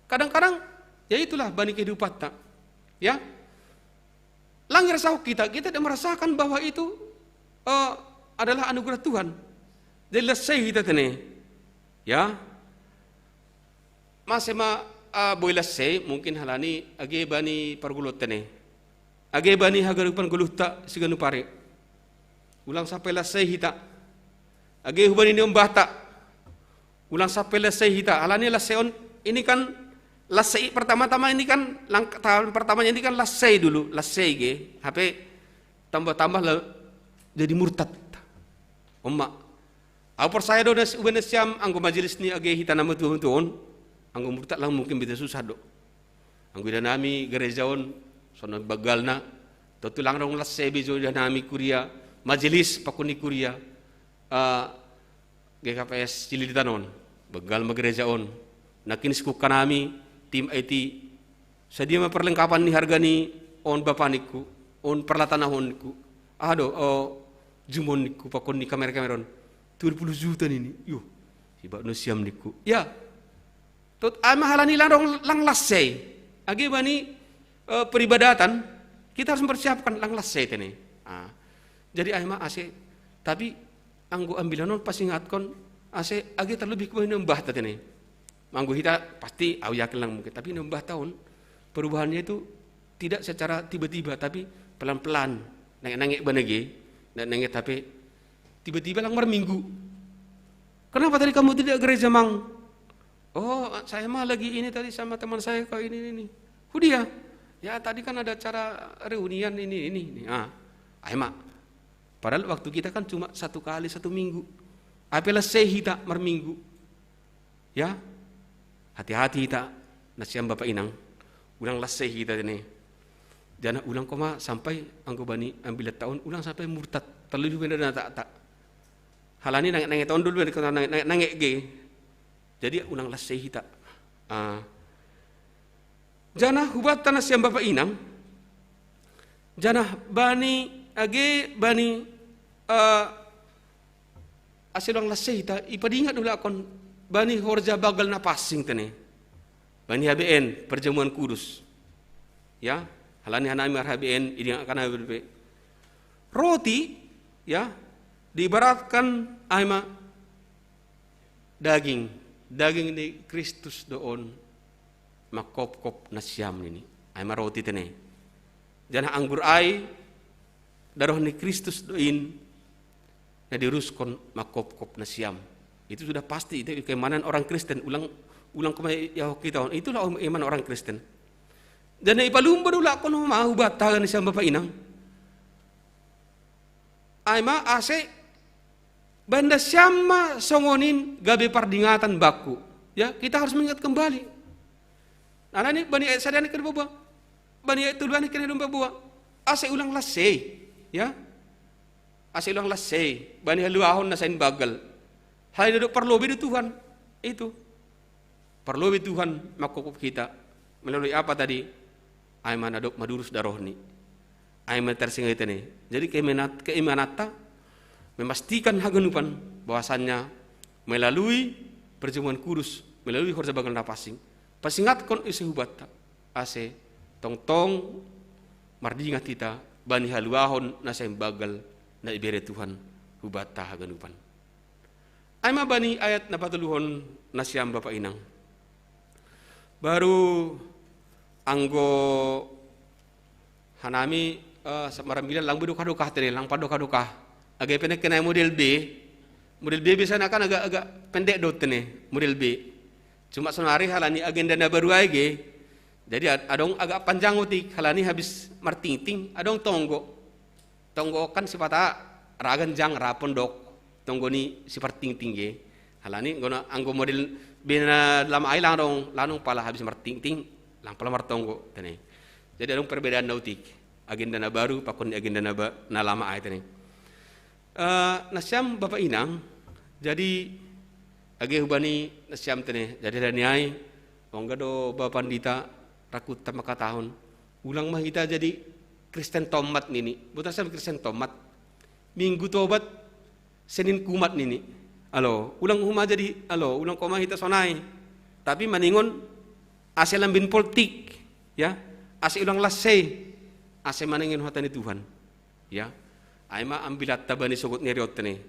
Kadang-kadang ya itulah bani kehidupan tak. Ya. Langgar sahuk kita tidak merasakan bahwa itu adalah anugerah Tuhan. Jadi lasei kita tene. Ya. Masema boy lasei mungkin halani age bani pargulot tene. Age bani hagarupan guluhta siganu pare. Ulang sampai lasei hita. Age hubani ni umbata. Ulang sampai lasei hita. Halani laseon ini kan lasei pertama-tama ini kan tahun pertamanya ini kan lasei dulu, lasei ge. HP tambah-tambah jadi murtad. Umma. Aku percaya do nas uben siam anggo majelis ni age hita nama Tuhan. Anggo murtad lang mungkin bisa susah do. Anggo danami gerejaon sono bagalna. Tutulang rong lasei bejo danami kuria. Majelis pakuni kuria GKPS Cililitanon begal magerejaon nakin skup kanami tim IT sadia perlengkapan ni harga ni on bapaniku on perlatanahonku jumon niku pakon ni kamera-kameron 20 juta ini yo siba no siam niku ya tot mahalani lang lasei age bani peribadatan kita harus mempersiapkan lang lasei tene. Jadi ayah ase tapi anggo ambilanon pas ingatkon ase age terlebih kemudian nembah tadi. Manggo kita pasti au yakin lang mungkin tapi nembah tahun perubahannya itu tidak secara tiba-tiba tapi pelan-pelan nengek banege dan nengek tapi tiba-tiba lang minggu. Kenapa tadi kamu tidak gereja mang? Oh, saya mah lagi ini tadi sama teman saya kok ini. Hudia. Ya tadi kan ada acara reunian ini. Ayah mah padahal waktu kita kan cuma 1 kali 1 minggu. Apalah sehita merminggu. Ya. Hati-hati kita nasiam Bapak Inang. Ulang laseh kita ini. Jangan ulang koma sampai anggo bani ambil tahun ulang sampai murtad. Terlebih benar tak. Halani nangek tahun dulu nangek ge. Jadi ulang laseh kita. Jangan hubatan nasiam Bapak Inang. Jangan bani age bani asilong laseh ita ipadingat dulu akon bani horja bagal na passing tene bani HBN perjamuan kudus ya halani hanami HBN ini akan berbe roti ya diibaratkan aima daging di Kristus doon makop-kop nasyam ini aima roti tene jangan anggur ai darah ni Kristus doin na diruskon makop-kop na siam. Itu sudah pasti itu keimanan orang Kristen ulang kemai ya kita itulah iman orang Kristen. Dan ipalumba dulu ako no mau batagan siam Bapak Inang. Aima ase banda siama songonin gabe pardingatan baku. Ya, kita harus mengingat kembali. Nah, ini bani sadani kada bawa. Bani tuluan kada bawa. Ase ulang lasei. Ya, asilang lasei, bani haluahon na sain bagal. Hal itu perlu bedu Tuhan, itu perlu bedu Tuhan makukup kita melalui apa tadi? Aiman adok madurus darohni, aiman tersingai tene. Jadi keimanata memastikan haganupan bahwasannya melalui perjamuan kudus, melalui horja bagal napasing, pasingat kon isi hubata, ase tong mardingat kita. Bani haluahon na sayang bagal na ibere Tuhan hubata haganupan. Ay bani ayat na patuluhon na siyam Bapak Inang. Baru anggo hanami marambilan lang bedukah-dukah tene lang padukah-dukah. Agay penekkenay model B. Model B biasanya kan agak pendek dot tene model B. Cuma sonari halani agenda na baru aja. Jadi adong agak panjang utik halani habis martingting adong tonggo kan sifata ragan jang rapon dok tonggo ni sifat ting ge halani gona anggo model bina dalam ai lanong pala habis martingting lang pala martonggo tene jadi adong perbedaan nautik agenda na baru pakon agenda na lama ai tene nasyam Bapak Inang jadi age hubani nasiam tene jadi daniai ongga do bapandita rakut maka tahun ulang mah kita jadi Kristen tomat nini bukan saya Kristen tomat minggu tobat Senin kumat nini alo ulang huma jadi alo ulang koma kita sonai tapi maningon ase lambin politik ya ase ulang lasei ase maningin hatani Tuhan ya aima ambilat tabani sogot ngeriot tene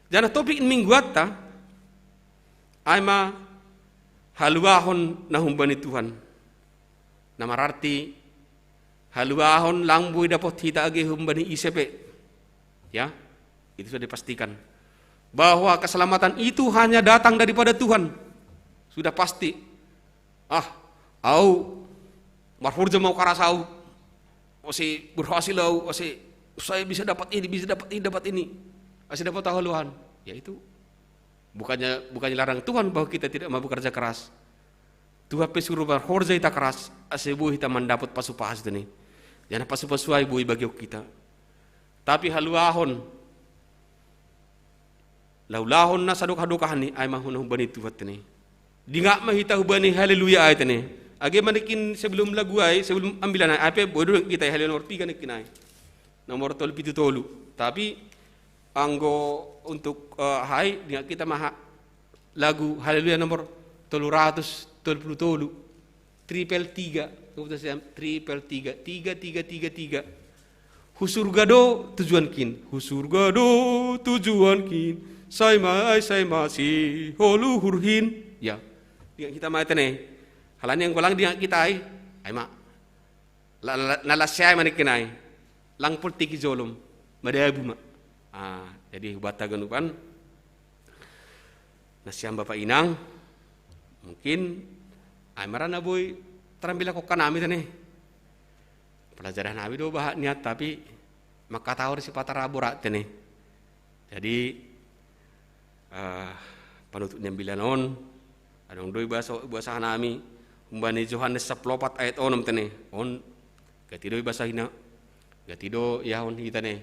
jana topik minggu atta aima haluahon nahumbani Tuhan namararti haluahon langbui dapat hita age humbani ICP ya itu sudah dipastikan bahwa keselamatan itu hanya datang daripada Tuhan sudah pasti au marhurja mau karasau osi berhasil au osi saya bisa dapat ini masih dapat haluahan ya itu bukannya larang Tuhan bahwa kita tidak mau bekerja keras Tuhan pesuruh berhorja kita keras asebu kita mendapat pasu-pas ini jangan pasu-pasuai bui bagi kita tapi haluahon laulahon na sadok-hadokahan ni ay mahunong bani Tuhan ini di ngak mahita hubani haleluya ay ini age manikin sebelum lagu ay sebelum ambilan ay ape bodoh kita haleluya nomor 3 nikinay nomor 7 tapi anggo untuk hai dengan kita maha lagu haleluya nomor 333 triple 3 triple 3 husurgado tujuan kin say masih holuhurhin ya dengan kita mah tene halan yang golang dengan kita ay mak nalasay manikinay lang politik zolom madabu mak jadi bata ganupan nasiam Bapak Inang mungkin ay marana boy terambila kok kanami tane pelajaran abi do bah niat tapi maka tahu si patarabura tane jadi panutuk nyambilanon adong doi bahasa nami umbani Yohanes 14 ayat 6 tane on gatido bahasa hina gatido yahon hitane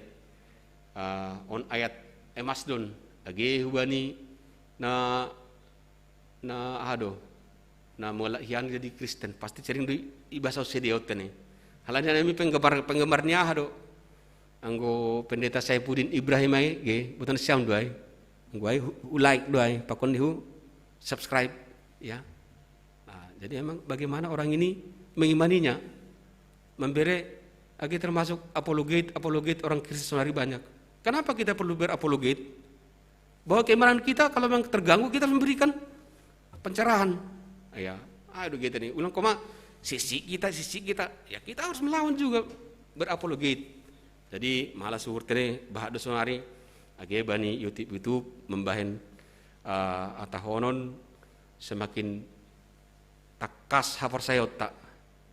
on ayat emasdon age hubani na mulahian jadi Kristen pasti cering doi ibasa sediot tane halanya nami penggemarnya hado anggo pendeta Saifuddin Ibrahim ay ge bukan siam doai anggo like doai pakon dihu subscribe ya jadi emang bagaimana orang ini mengimaninya memberi age termasuk apologet orang Kristen hari banyak kenapa kita perlu berapologet bahwa keimanan kita kalau memang terganggu kita harus memberikan pencerahan ya aduh gitu nih ulang koma sisi kita ya kita harus melawan juga berapologet jadi malah suhur tere bahad dosonari age bani YouTube membahen atahonon semakin takas hafar sayot tak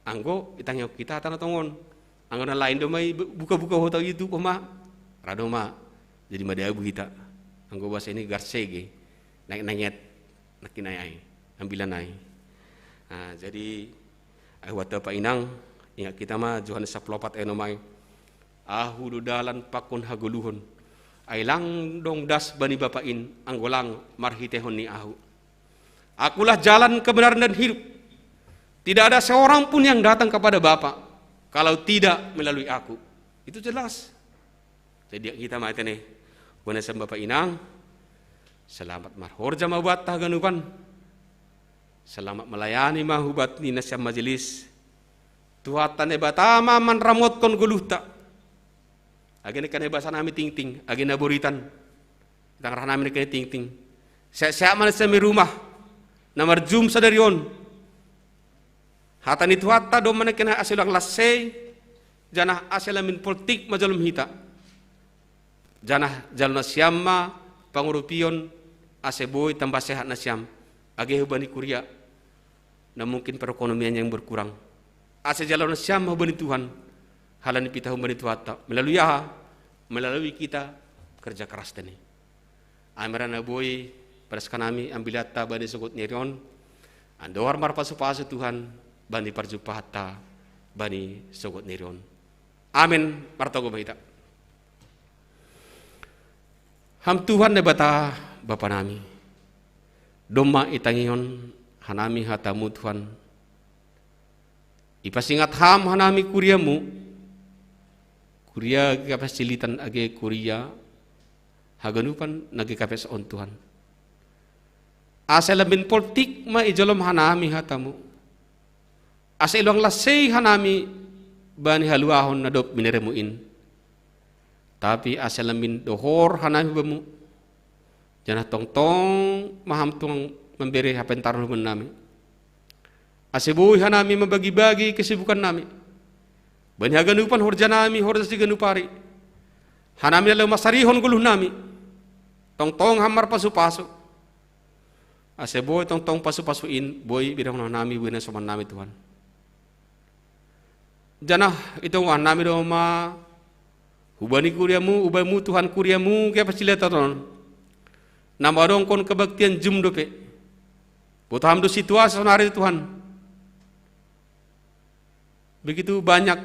anggo itang kita tanah tongon anggo na lain domai buka-buka hotel YouTube koma radoma jadi madabu kita anggo bahasa ini garsege naik-naik nakinayai ambilanai jadi wata pa inang ingat kita mah Yohanes 14 enomai ahu dalan pakon haguluhon ay lang dong das bani bapain anggolang marhitehon ni ahu akulah jalan kebenaran dan hidup tidak ada seorang pun yang datang kepada Bapa kalau tidak melalui aku itu jelas jadi kita mah nih Yohanes Bapak Inang selamat marhorja mabuat taganupan selamat melayani mahubat ni nasyam majelis tuatan ebatama manramot kon guluhta agene kan bahasa nami ting-ting agena buritan tang nami kene ting-ting saya mana sami rumah namar jum sadarion hatani tuata do mana kena asilang lasse janah asilamin politik majalum hita janah jalna siamma pangurupion aseboy tambah sehat nasyam age hubani kuria na mungkin perekonomian yang berkurang ase jalan nasyam hubani Tuhan halani pita hubani tuata melalui kita kerja keras tani amarana boy pada sekanami ambilata bani sugut nerion andor marpasu-pasu Tuhan bani parjupata bani sugut nerion amin martogo bahita ham Tuhan ne bata Bapa nami doma itangion hanami hatamu Tuhan. Ipasingat ham hanami kuriamu, kuria kapasilitan age kuria haganupan nagi kapes on Tuhan. Asa labin politik ma ijolom hanami hatamu. Asa iluang lasay hanami bani haluahon na dop mineremuin. Tapi asa lamin dohor hanami bamu. Janah tong maham tong memberi hapentar human nami. Asibuhi hanami membagi-bagi kesibukan nami. Bani haganupan horja nami horja siganupari. Hanami lalu masarihon guluh nami. Tong hamar pasu-pasu. Asibuhi tong pasu-pasuin boy bidang nami buina soman nami Tuhan. Janah itong nami doma hubani kuriamu ubamu Tuhan kuriamu kaya pasilatan. Nama dong kon kebaktian jum dope. Butaham do situasi sonari Tuhan. Begitu banyak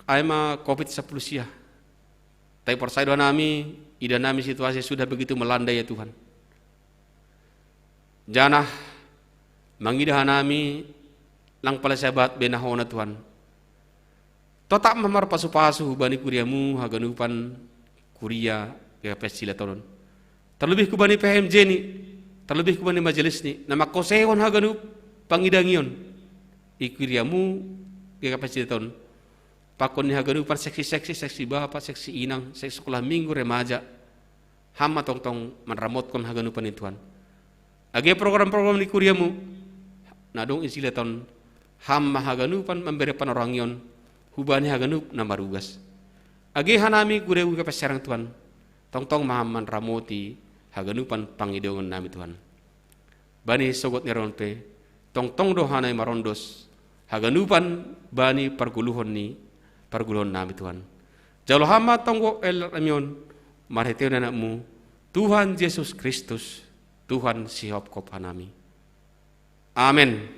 aima COVID-19 sia. Tapi persaido nami, ida nami situasi sudah begitu melanda ya Tuhan. Janah mangidah nami lang pala sabat benahona Tuhan. Totak mamar pasu-pasu bani kuriamu haganupan kuria ya pesilaton. Terlebih ku bani PMJ ni, terlebih ku bani majelis ni, nama kosehon haganup pangidangion. Ikuriamu kaya kapasiton pakon ni haganupan seksi bapak, seksi inang, seksi sekolah minggu remaja hama tong manramot kon haganupan ni Tuhan. Age program-program ni kuriamu nadong isileton hama haganupan memberi panorangion hubani haganup na marugas. Age hanami kurewu kapasarang Tuhan tong maham manramoti haganupan pangidongan nami Tuhan. Bani sogot ni ronpe tong do hanay marondos haganupan bani parguluhon nami Tuhan. Jalo hama tonggo el ramion marheteo nanakmu Tuhan Yesus Kristus Tuhan sihop kop hanami. Amin.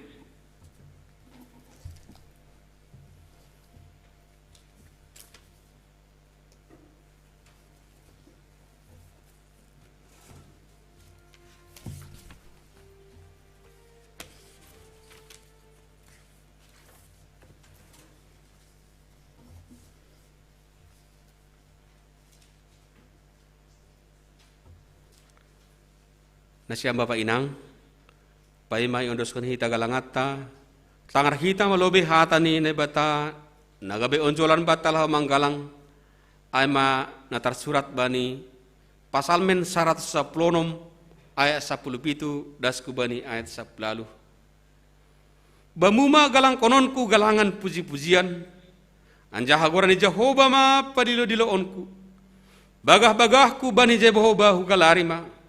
Nasyam Bapak Inang, paimay ondoskon hita galangata, tangar hita malobi hata ni nebata, nagabe onjolan batal manggalang, ayma natar surat bani, pasal men 110 ayat 17 dasku bani ayat 10. Bamuma galang kononku galangan puji-pujian, anjahagorani Jehovah ma padilo-dilo onku, bagah-bagahku bani Jehovah hugalarima,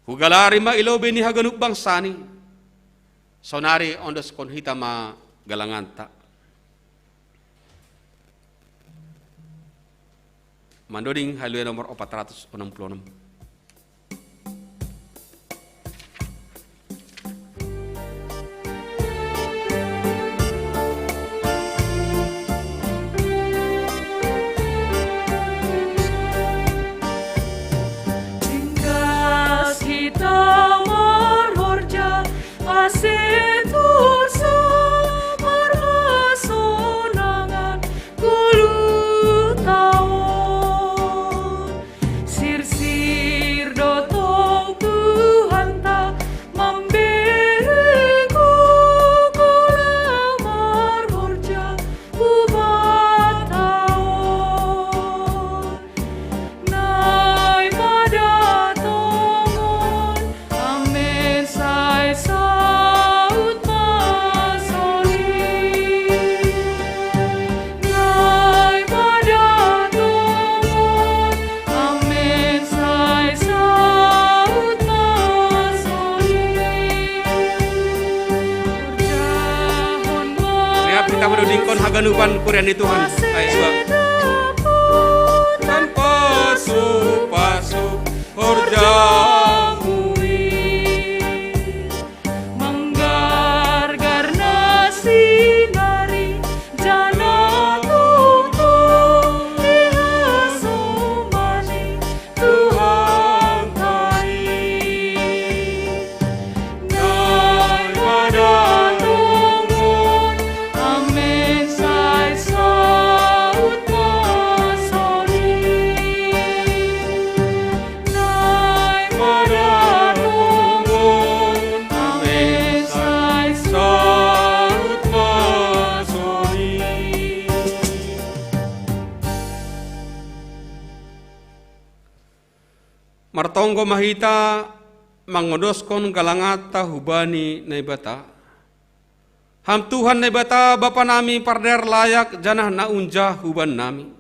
hugalarima ilobe ni haganuk bangsani sonari ondos kon hitama galanganta mandoding halue nomor 466. Haganupan kurian di Tuhan ayat 2 tanpa pasu horjamu menggargar nasi nari jana tutung dihasumani Tuhan tai martonggo mahita mangodoskon galangata hubani na ibata. Ham Tuhan na ibata Bapa nami parder layak janah naunja huban nami.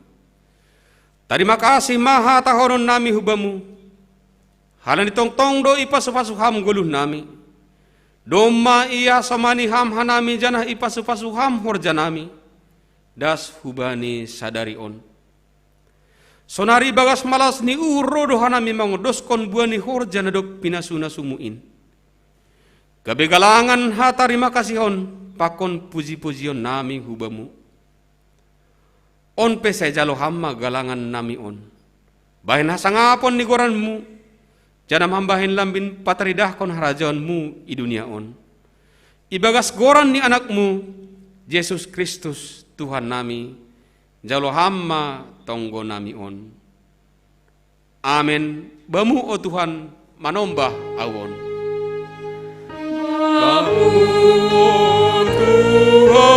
Terima kasih maha tahonon nami hubamu. Halan ditong-tong do ipasupasu ham guluh nami. Doma iya samani ham hanami janah ipasupasu ham horja nami. Das hubani sadari on. Sonari bagas malas ni uro dohanami mangodoskon buani horja nadok pinasuna sumuin. Gabe galangan hatarima kasihon pakon puji-pujion nami hubamu. On pe saya jalo hamma galangan nami on. Bahin hasangapon ni goranmu. Janam hambahin lambin patridah kon harajaonmu i dunia on. Ibagas goran ni anakmu Yesus Kristus Tuhan nami. Jalo hamma tonggo nami on. Amen. Bamu o Tuhan manombah awon. Bamu o Tuhan manombah awon.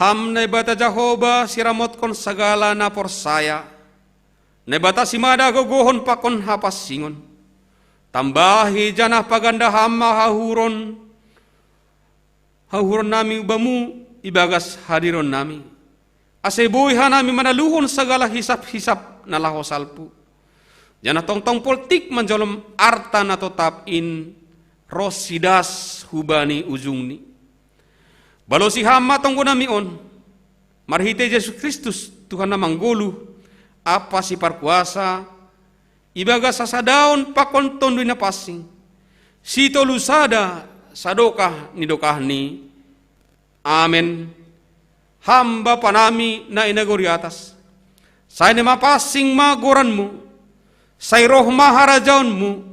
Ham nebata Jehovah siramot kon sagala na porsaya. Nebata simada gogohon pakon hapas singon. Tambahi janah paganda hamma hahuron. Hahuron nami ubamu ibagas hadiron nami. Aseboy hanami manaluhon sagala hisap-hisap na lahosalpu. Janah tong-tong politik manjolom arta na totap in rosidas hubani ujungni. Balo si hama tonggo nami on, marhite Yesus Kristus Tuhan na manggulu, apa si parkuasa, ibaga sasadaon pakon tondoy na pasing, sito lusada sadokah nidokah ni, amen. Hamba panami na inagori atas, say na mapasing magoranmu, say roh maharajaonmu,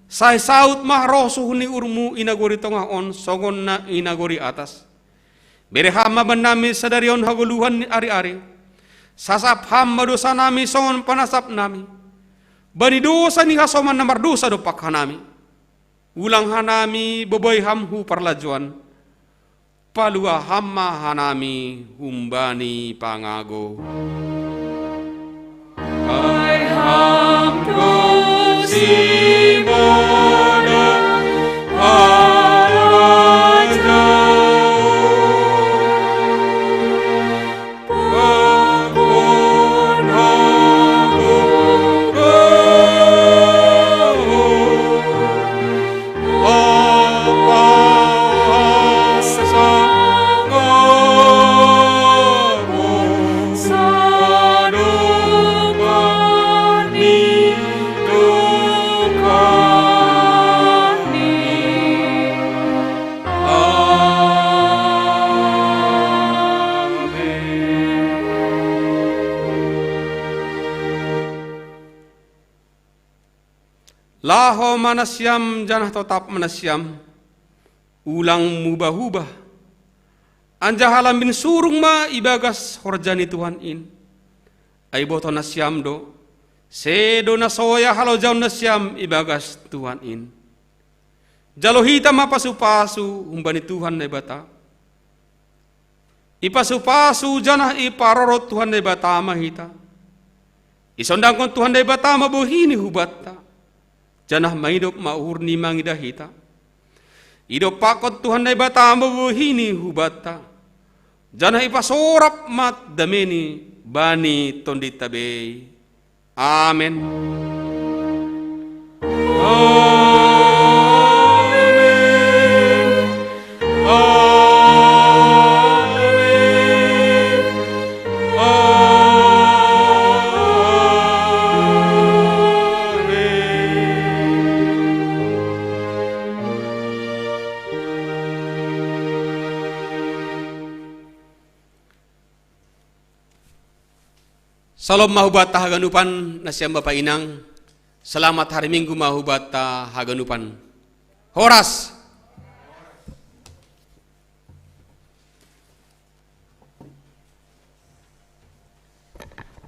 say saut mahrosuh ni urmu inagori tongah on, sogon na inagori atas. Bere hama nami sadarion haguluhan ni ari-ari. Sasap hama dosa nami songon panasap nami. Bani dosa ni hasoman namar dosa dopak hanami. Ulang hanami boboy hamhu parlajuan. Palua hama hanami humbani pangago. Ay ham dosi moda laho manasyam janah tetap manasyam ulang mubah-ubah anja halam bin surung ma ibagas horjani Tuhan in ay boto nasyam do sedo nasoya halo jaun nasyam ibagas Tuhan in jalo hita mapasu-pasu humbani Tuhan na bata ipasu-pasu janah iparorot Tuhan na bata mahita isondang kon Tuhan na bata mabuhini hubata janah maidop maurni mangidahita. Idop pakot Tuhan na ibata mabuhini hubata. Janah ipasorap mat dameni bani tonditabe. Amen. Salam mahubata haganupan nasiam Bapak Inang. Selamat hari Minggu mahubata haganupan. Horas.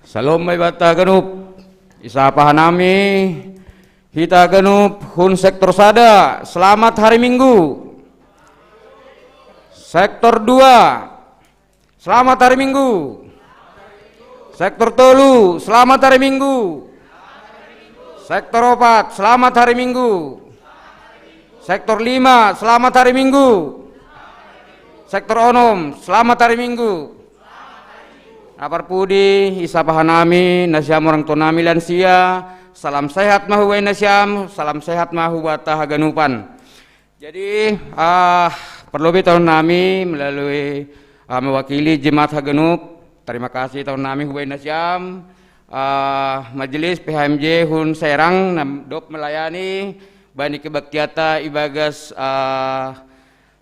Salam may bata ganup, isapa hanami, hita ganup, hun sektor sada, selamat hari Minggu. Sektor 2, selamat hari Minggu. Sektor 3, selamat hari Minggu. Sektor 4, selamat hari Minggu. Sektor 5, selamat hari Minggu. Sektor 6, selamat hari Minggu. Apar pudi, isapahanami, nasiam orang tua nami lansia, salam sehat mahu wai nasiam, salam sehat mahu bata haganupan. Jadi, perlu tahun nami melalui mewakili jemaat haganup, terima kasih tahun nami huwai nasiam, majelis PHMJ Hun Serang, dop melayani, bani kebaktiata ibagas,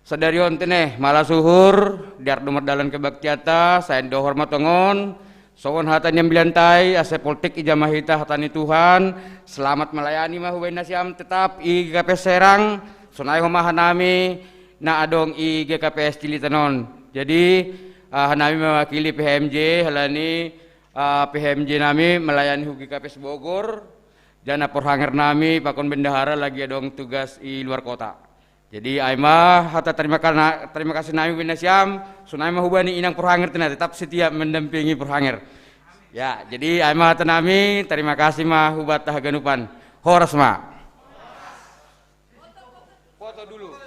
sadarion teneh malah suhur diar dumar dalan kebaktiata saya do hormat tongon sowon hatan yang bilantai ase politik ijamahita hatani Tuhan selamat melayani mahuwai nasiam tetap IGKP Serang sunai homah hanami na adong IGKPS Cilitanon. Jadi hanami mewakili PHMJ halani PHMJ nami melayani IGKPS Bogor jana porhanger nami pakon bendahara lagi adong tugas di luar kota. Jadi aima hata terima kasih nami binasiam sunai mahubani inang perhanger tena tetap setia mendampingi perhanger. Ya, jadi aima hata nami terima kasih mahubat haganupan. Horas ma. Foto dulu.